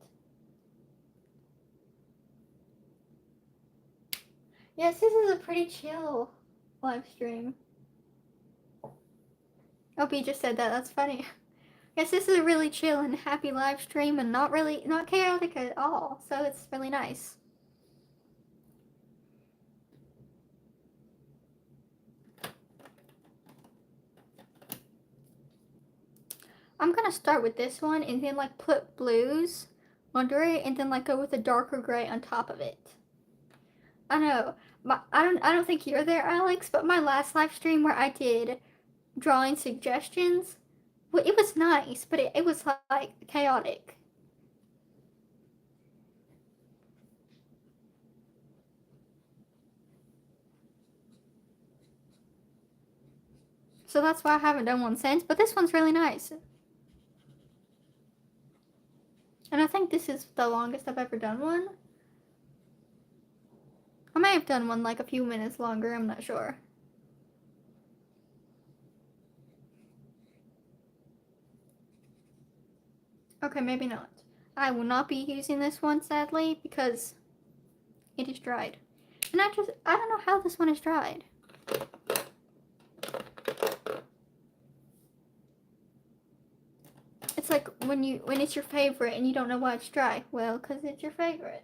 Yes, this is a pretty chill live stream. Oh, B just said that. That's funny. Yes, this is a really chill and happy live stream and not chaotic at all. So it's really nice. I'm gonna start with this one and then like put blues under it and then like go with a darker gray on top of it. I know, I don't think you're there, Alex, but my last live stream where I did drawing suggestions, well, it was nice, but it was like chaotic. So that's why I haven't done one since, but this one's really nice. And I think this is the longest I've ever done one. I may have done one like a few minutes longer, I'm not sure. Okay, maybe not. I will not be using this one, sadly, because it is dried. And I don't know how this one is dried. It's like when it's your favorite and you don't know why it's dry. Well, because it's your favorite.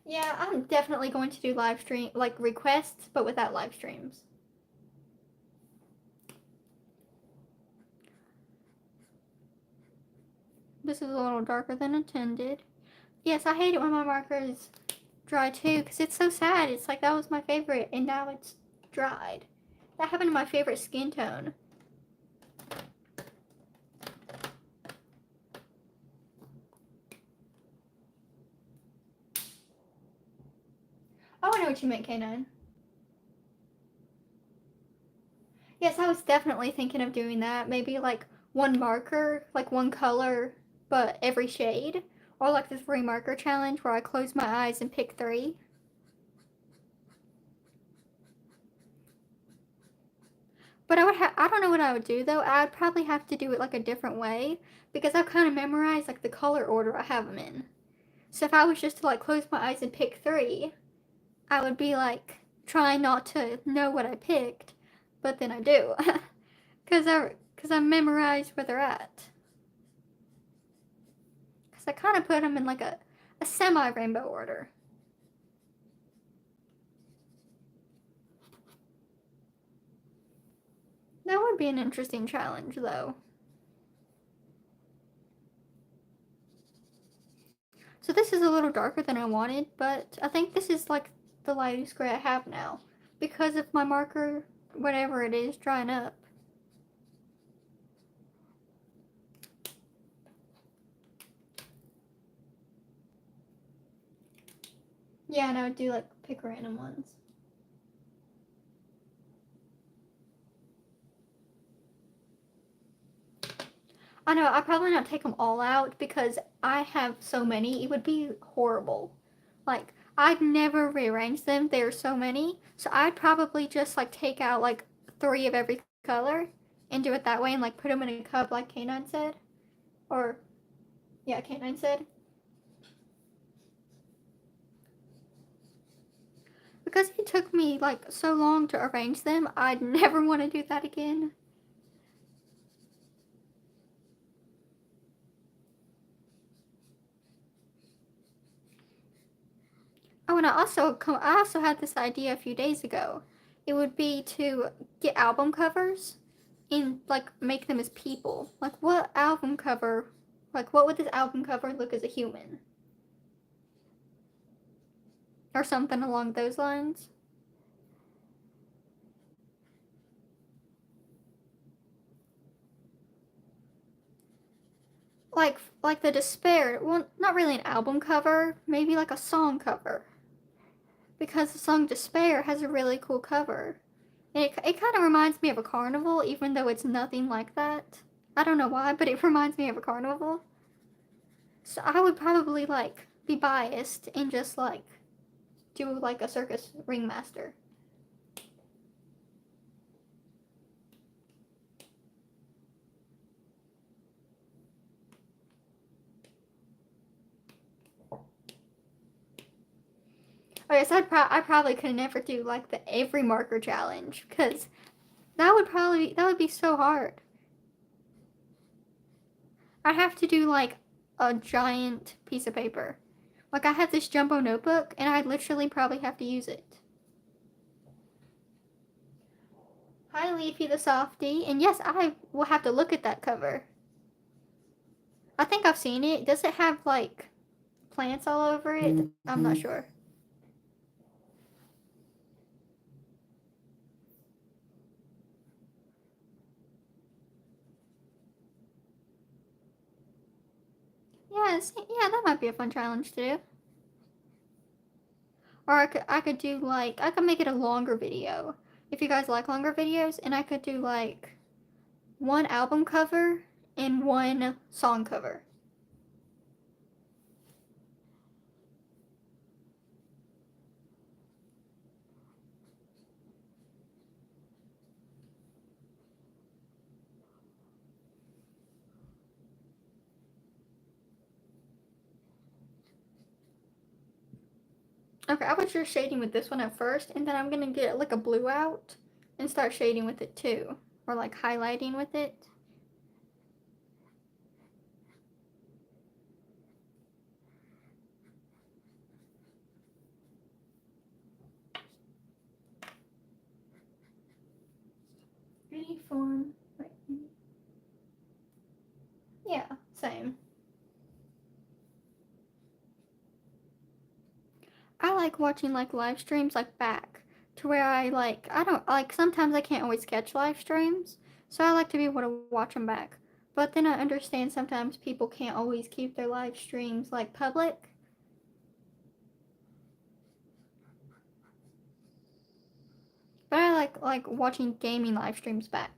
Yeah, I'm definitely going to do live stream, like requests, but without live streams. This is a little darker than intended. Yes, I hate it when my marker is dry too, because it's so sad. It's like that was my favorite, and now it's dried. That happened to my favorite skin tone. Oh, I know what you meant, K9. Yes, I was definitely thinking of doing that. Maybe like one marker, like one color, but every shade. Or like the 3 marker challenge where I close my eyes and pick 3. But I don't know what I would do though. I'd probably have to do it like a different way because I've kind of memorized like the color order I have them in. So if I was just to like close my eyes and pick 3, I would be like trying not to know what I picked, but then I do. Cuz I memorized where they're at. Cuz I kind of put them in like a semi-rainbow order. That would be an interesting challenge though. So this is a little darker than I wanted, but I think this is like the lightest gray I have now because of my marker, whatever it is, drying up. Yeah, and I would do like pick random ones. I know, I'd probably not take them all out because I have so many. It would be horrible. Like, I'd never rearrange them. There are so many. So I'd probably just like take out like 3 of every color and do it that way and like put them in a cup like K9 said. Or, yeah, K9 said. Because it took me like so long to arrange them, I'd never want to do that again. Oh, and I also had this idea a few days ago. It would be to get album covers and like make them as people. Like what would this album cover look as a human? Or something along those lines. Like the Despair, well, not really an album cover, maybe like a song cover. Because the song Despair has a really cool cover. And it kind of reminds me of a carnival, even though it's nothing like that. I don't know why, but it reminds me of a carnival. So I would probably like be biased and just like do like a circus ringmaster. I guess I probably could never do like the every marker challenge because that would be so hard. I have to do like a giant piece of paper. Like I have this jumbo notebook and I'd literally probably have to use it. Hi Leafy the Softie, and yes, I will have to look at that cover. I think I've seen it. Does it have like plants all over it? I'm not sure. Yes, yeah, that might be a fun challenge to do. Or I could do like I could make it a longer video. If you guys like longer videos, and I could do like one album cover and one song cover. Okay, I was just shading with this one at first, and then I'm gonna get like a blue out and start shading with it too. Or like highlighting with it. Uniform. Right. Yeah, same. I like watching like live streams like back to where I don't like sometimes I can't always catch live streams, so I like to be able to watch them back. But then I understand sometimes people can't always keep their live streams like public. But I like watching gaming live streams back.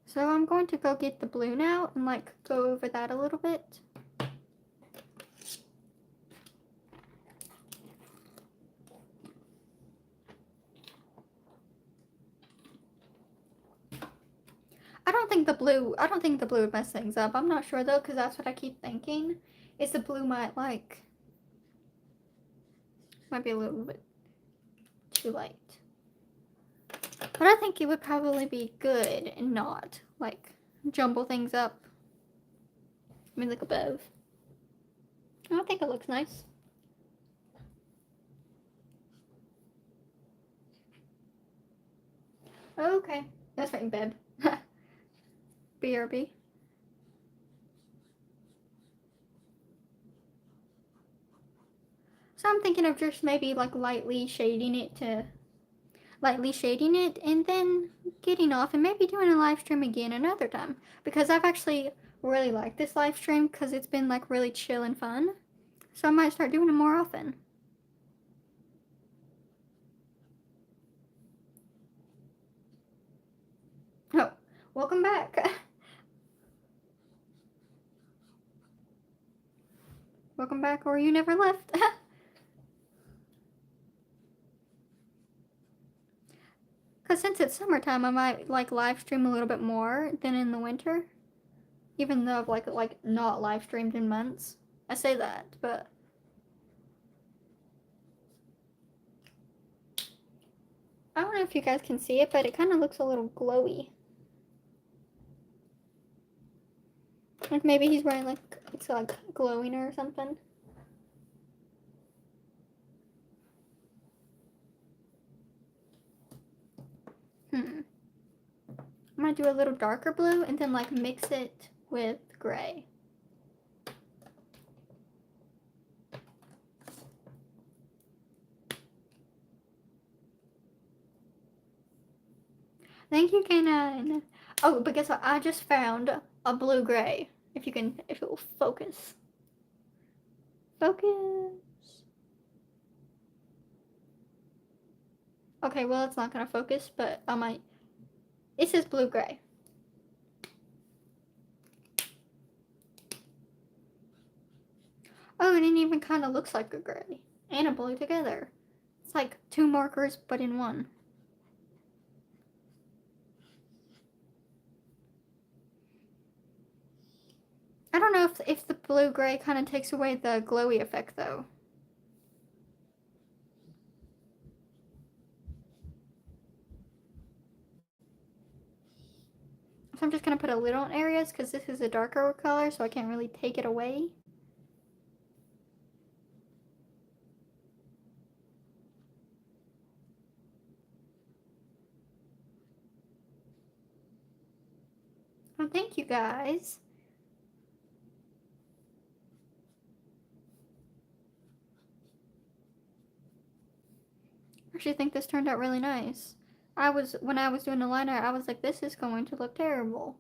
So I'm going to go get the blue now and like go over that a little bit. I don't think the blue would mess things up. I'm not sure though, because that's what I keep thinking. Is the blue might be a little bit too light. But I think it would probably be good and not like jumble things up. I mean, like above. I think it looks nice. Okay, that's right, babe. BRB. So I'm thinking of just maybe like lightly shading it and then getting off and maybe doing a live stream again another time because I've actually really liked this live stream because it's been like really chill and fun. So I might start doing it more often. Oh, welcome back. Welcome back, or you never left. Because since it's summertime, I might like live stream a little bit more than in the winter. Even though I've like not live streamed in months. I say that, but don't know if you guys can see it, but it kind of looks a little glowy. Like maybe he's wearing like, it's like glowing or something. I'm gonna do a little darker blue and then like mix it with gray. Thank you, K9. Oh, but guess what? I just found a blue gray. If it will focus. Focus. Okay, well, it's not gonna focus, but I might. It says blue gray. Oh, and it even kind of looks like a gray and a blue together. It's like two markers, but in one. I don't know if the blue gray kind of takes away the glowy effect though. So I'm just gonna put a little in areas because this is a darker color, so I can't really take it away. Oh, thank you guys. I actually think this turned out really nice. When I was doing the liner, I was like, this is going to look terrible.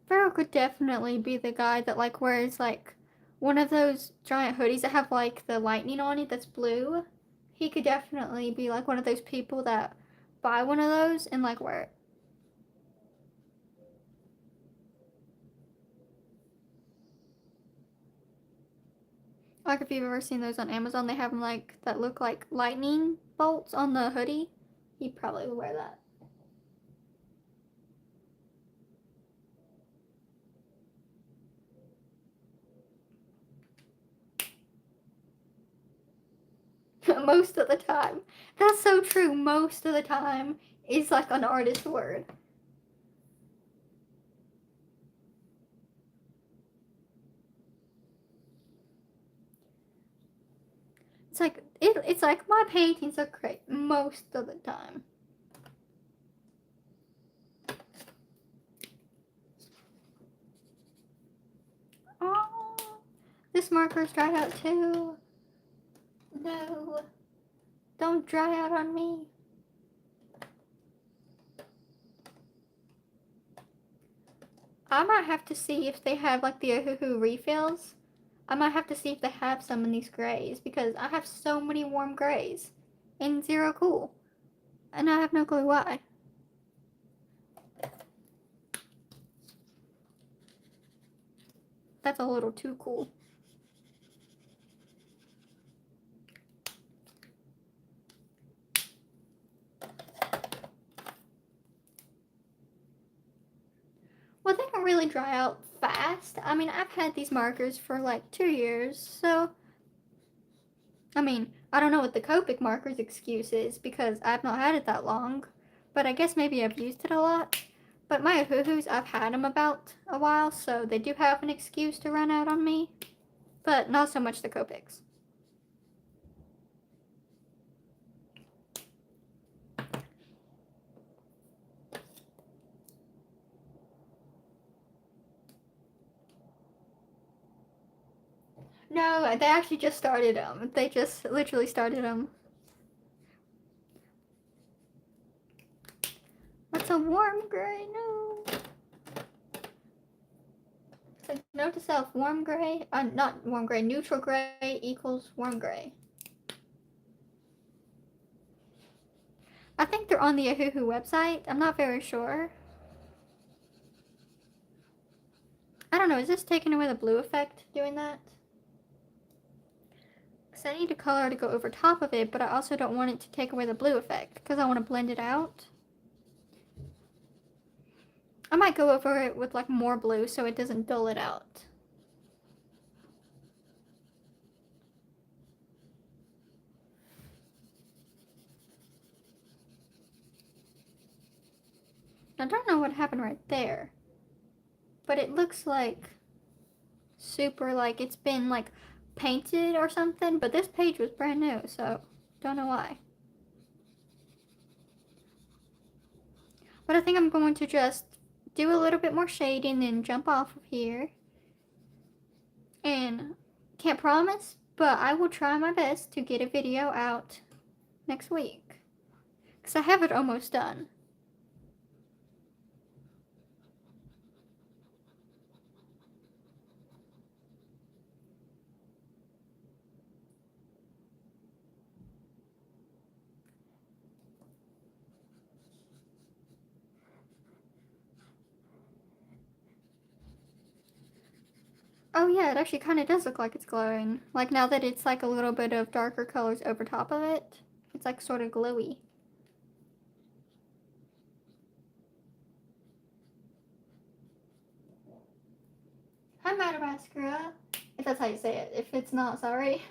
Pharaoh could definitely be the guy that like wears like one of those giant hoodies that have like the lightning on it that's blue. He could definitely be like one of those people that buy one of those and like wear it. Like if you've ever seen those on Amazon, they have them like that look like lightning bolts on the hoodie. He'd probably wear that. Most of the time. That's so true. Most of the time is like an artist word. It's like my paintings are great most of the time. Oh, this marker's dried out too. No, don't dry out on me. I might have to see if they have like the Ohuhu refills. I might have to see if they have some in these grays because I have so many warm grays and zero cool. And I have no clue why. That's a little too cool. Well, they don't really dry out fast. I mean, I've had these markers for like 2 years, so I mean, I don't know what the Copic marker's excuse is because I've not had it that long, but I guess maybe I've used it a lot. But my Ohuhus, I've had them about a while, so they do have an excuse to run out on me, but not so much the Copics. No, they actually just started them. They just literally started them. What's a warm gray? No. So note to self, warm gray, not warm gray, neutral gray equals warm gray. I think they're on the Ohuhu website. I'm not very sure. I don't know, is this taking away the blue effect doing that? Because I need a color to go over top of it, but I also don't want it to take away the blue effect because I want to blend it out. I might go over it with like more blue so it doesn't dull it out. I don't know what happened right there, but it looks like super like it's been like painted or something, but this page was brand new, so don't know why. But I think I'm going to just do a little bit more shading and jump off of here. And can't promise, but I will try my best to get a video out next week. Because I have it almost done. Oh yeah, it actually kind of does look like it's glowing. Like now that it's like a little bit of darker colors over top of it, it's like sort of glowy. Hi Madagascar, if that's how you say it. If it's not, sorry.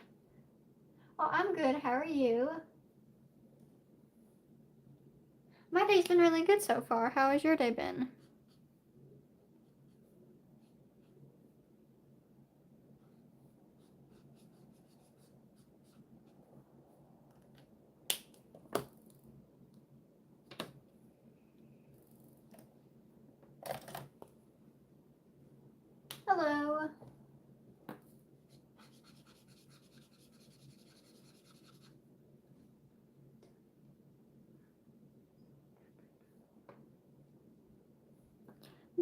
Oh, I'm good. How are you? My day's been really good so far. How has your day been? Hello.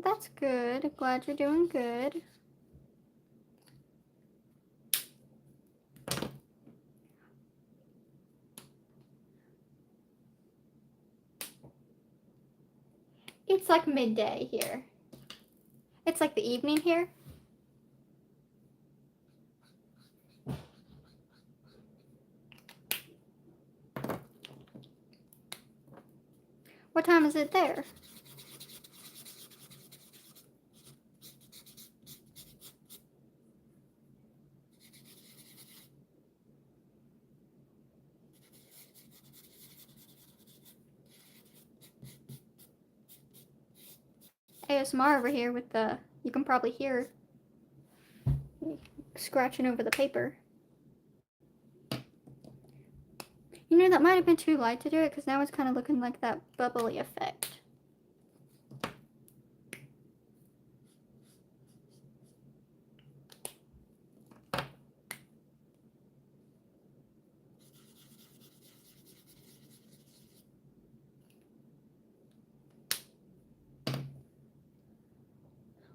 That's good. Glad you're doing good. It's like midday here. It's like the evening here. What time is it there? ASMR over here with the, you can probably hear scratching over the paper. You know, that might have been too light to do it because now it's kind of looking like that bubbly effect.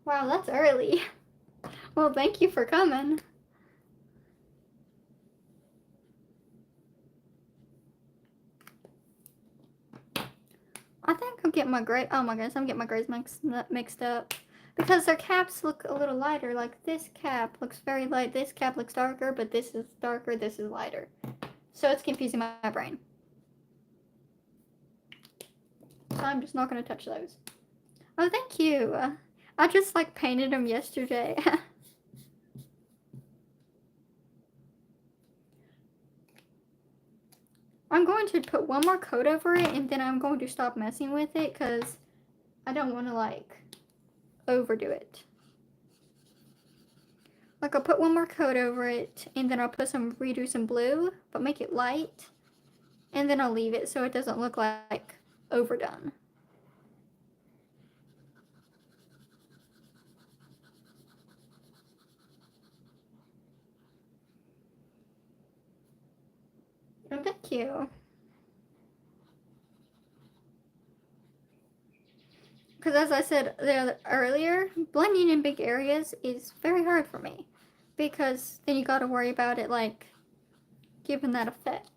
Wow, that's early. Well, thank you for coming. I think I'll get my gray. Oh my goodness, I'm getting my grays mixed up because their caps look a little lighter. Like this cap looks very light. This cap looks darker, but this is darker. This is lighter. So it's confusing my brain. So I'm just not gonna touch those. Oh, thank you. I just like painted them yesterday. I'm going to put one more coat over it and then I'm going to stop messing with it because I don't want to like overdo it. Like I'll put one more coat over it and then I'll put redo some blue, but make it light. And then I'll leave it so it doesn't look like overdone. Oh, thank you. Because as I said earlier, blending in big areas is very hard for me. Because then you gotta worry about it like giving that effect.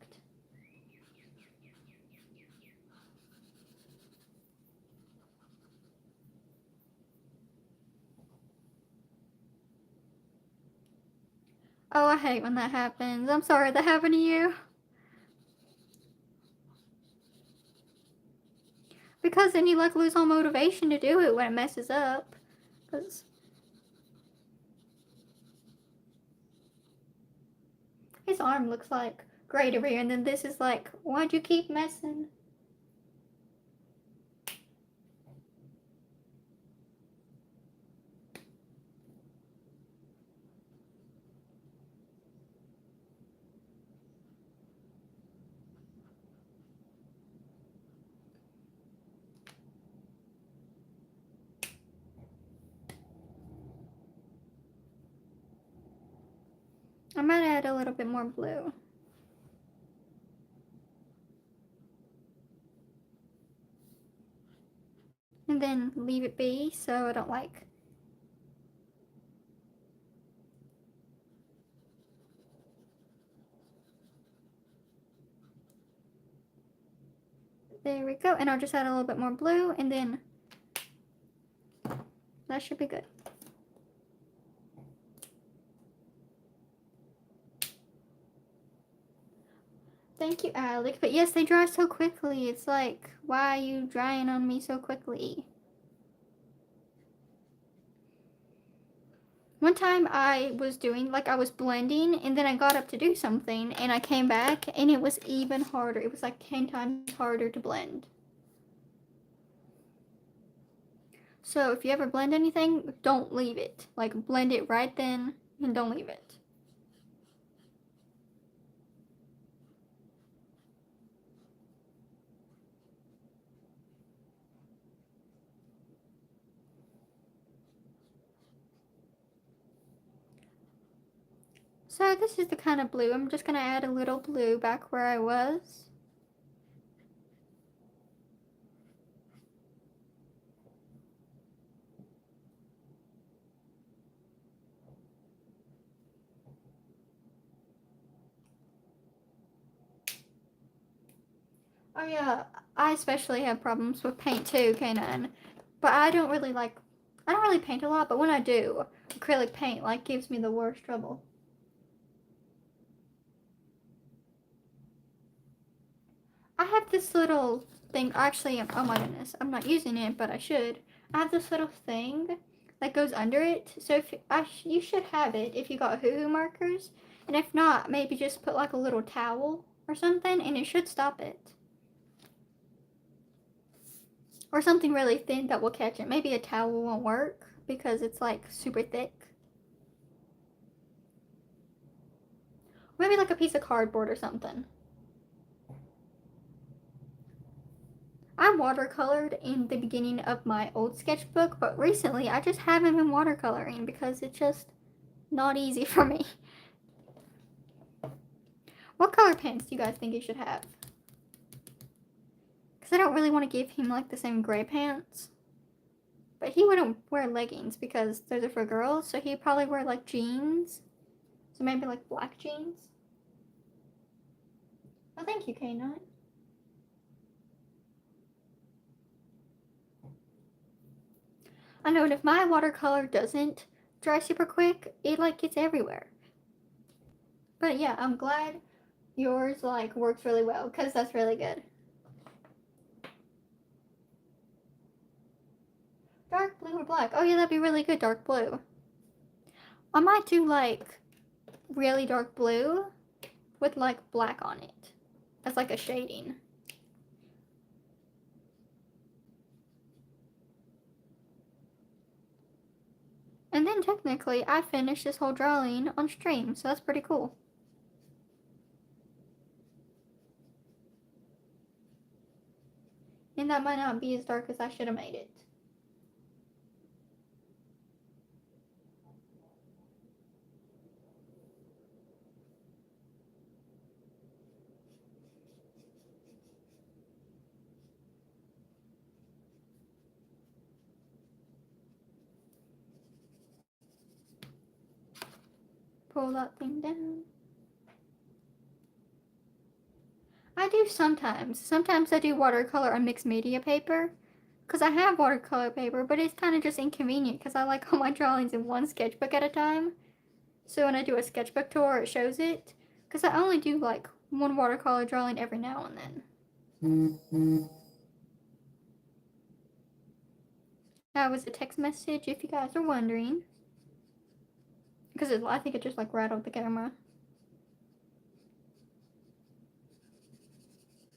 Oh, I hate when that happens. I'm sorry that happened to you. Because then you like lose all motivation to do it when it messes up. Because his arm looks like great over here, and then this is like, why'd you keep messing? I might add a little bit more blue. And then leave it be so I don't like. There we go. And I'll just add a little bit more blue, and then that should be good. Thank you, Alec. But yes, they dry so quickly. It's like, why are you drying on me so quickly? One time I was doing, like I was blending, and then I got up to do something, and I came back, and it was even harder. It was like 10 times harder to blend. So if you ever blend anything, don't leave it. Like, blend it right then, and don't leave it. So this is the kind of blue. I'm just going to add a little blue back where I was. Oh yeah, I especially have problems with paint too, K9. But I don't really paint a lot, but when I do, acrylic paint like gives me the worst trouble. I have this little thing, actually, oh my goodness, I'm not using it, but I should. I have this little thing that goes under it, so if you should have it if you got Hoo-Hoo markers, and if not, maybe just put like a little towel or something, and it should stop it. Or something really thin that will catch it. Maybe a towel won't work because it's like super thick. Maybe like a piece of cardboard or something. I watercolored in the beginning of my old sketchbook, but recently I just haven't been watercoloring because it's just not easy for me. What color pants do you guys think he should have? Because I don't really want to give him like the same gray pants. But he wouldn't wear leggings because those are for girls, so he'd probably wear like jeans. So maybe like black jeans. Oh, thank you, K9. I know, and if my watercolor doesn't dry super quick, it like gets everywhere. But yeah, I'm glad yours like works really well because that's really good. Dark blue or black? Oh yeah, that'd be really good, dark blue. I might do like really dark blue with like black on it. That's like a shading. And then technically I finished this whole drawing on stream, so that's pretty cool. And that might not be as dark as I should have made it. Pull that thing down. I do sometimes. Sometimes I do watercolor on mixed media paper. Because I have watercolor paper, but it's kind of just inconvenient because I like all my drawings in one sketchbook at a time. So when I do a sketchbook tour, it shows it. Because I only do like one watercolor drawing every now and then. That was a text message, if you guys are wondering. Because I think it just like rattled the camera.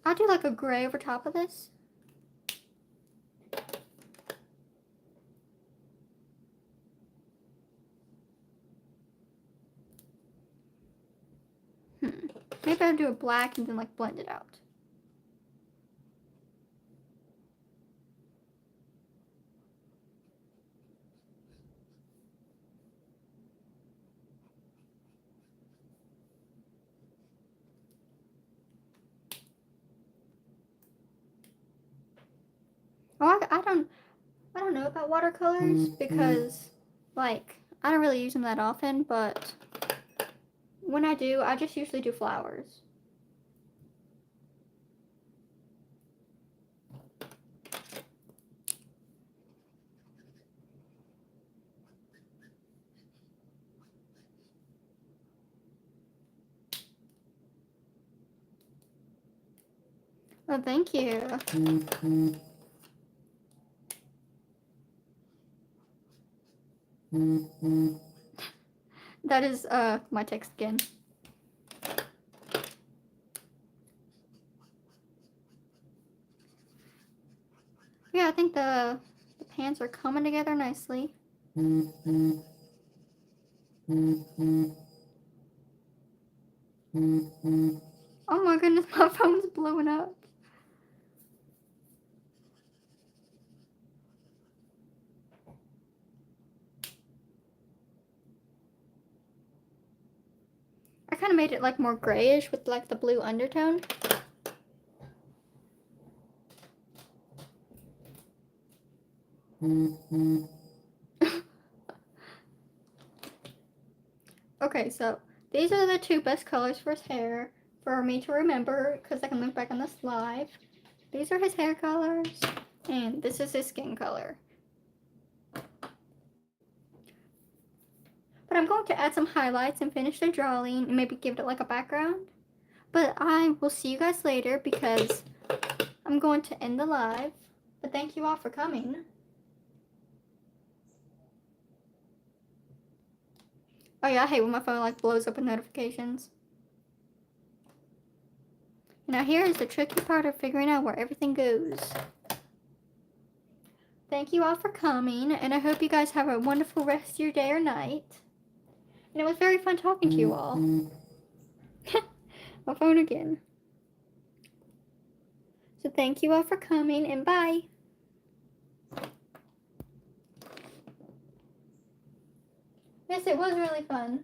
I'll do like a gray over top of this. Maybe I'll do a black and then like blend it out. Oh, I don't know about watercolors because like I don't really use them that often, but when I do, I just usually do flowers. Oh, thank you. That is my text again. Yeah, I think the pans are coming together nicely. Oh my goodness, my phone's blowing up. I kind of made it like more grayish with like the blue undertone. Okay, so these are the two best colors for his hair for me to remember because I can look back on this live. These are his hair colors, and this is his skin color. But I'm going to add some highlights and finish the drawing and maybe give it like a background. But I will see you guys later because I'm going to end the live. But thank you all for coming. Oh yeah, I hate when my phone like blows up with notifications. Now here is the tricky part of figuring out where everything goes. Thank you all for coming, and I hope you guys have a wonderful rest of your day or night. And it was very fun talking to you all. My phone again. So thank you all for coming, and bye. Yes, it was really fun.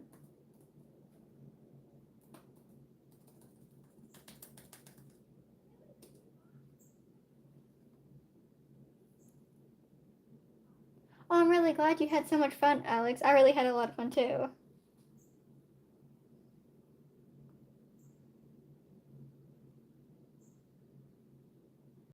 Oh, I'm really glad you had so much fun, Alex. I really had a lot of fun too.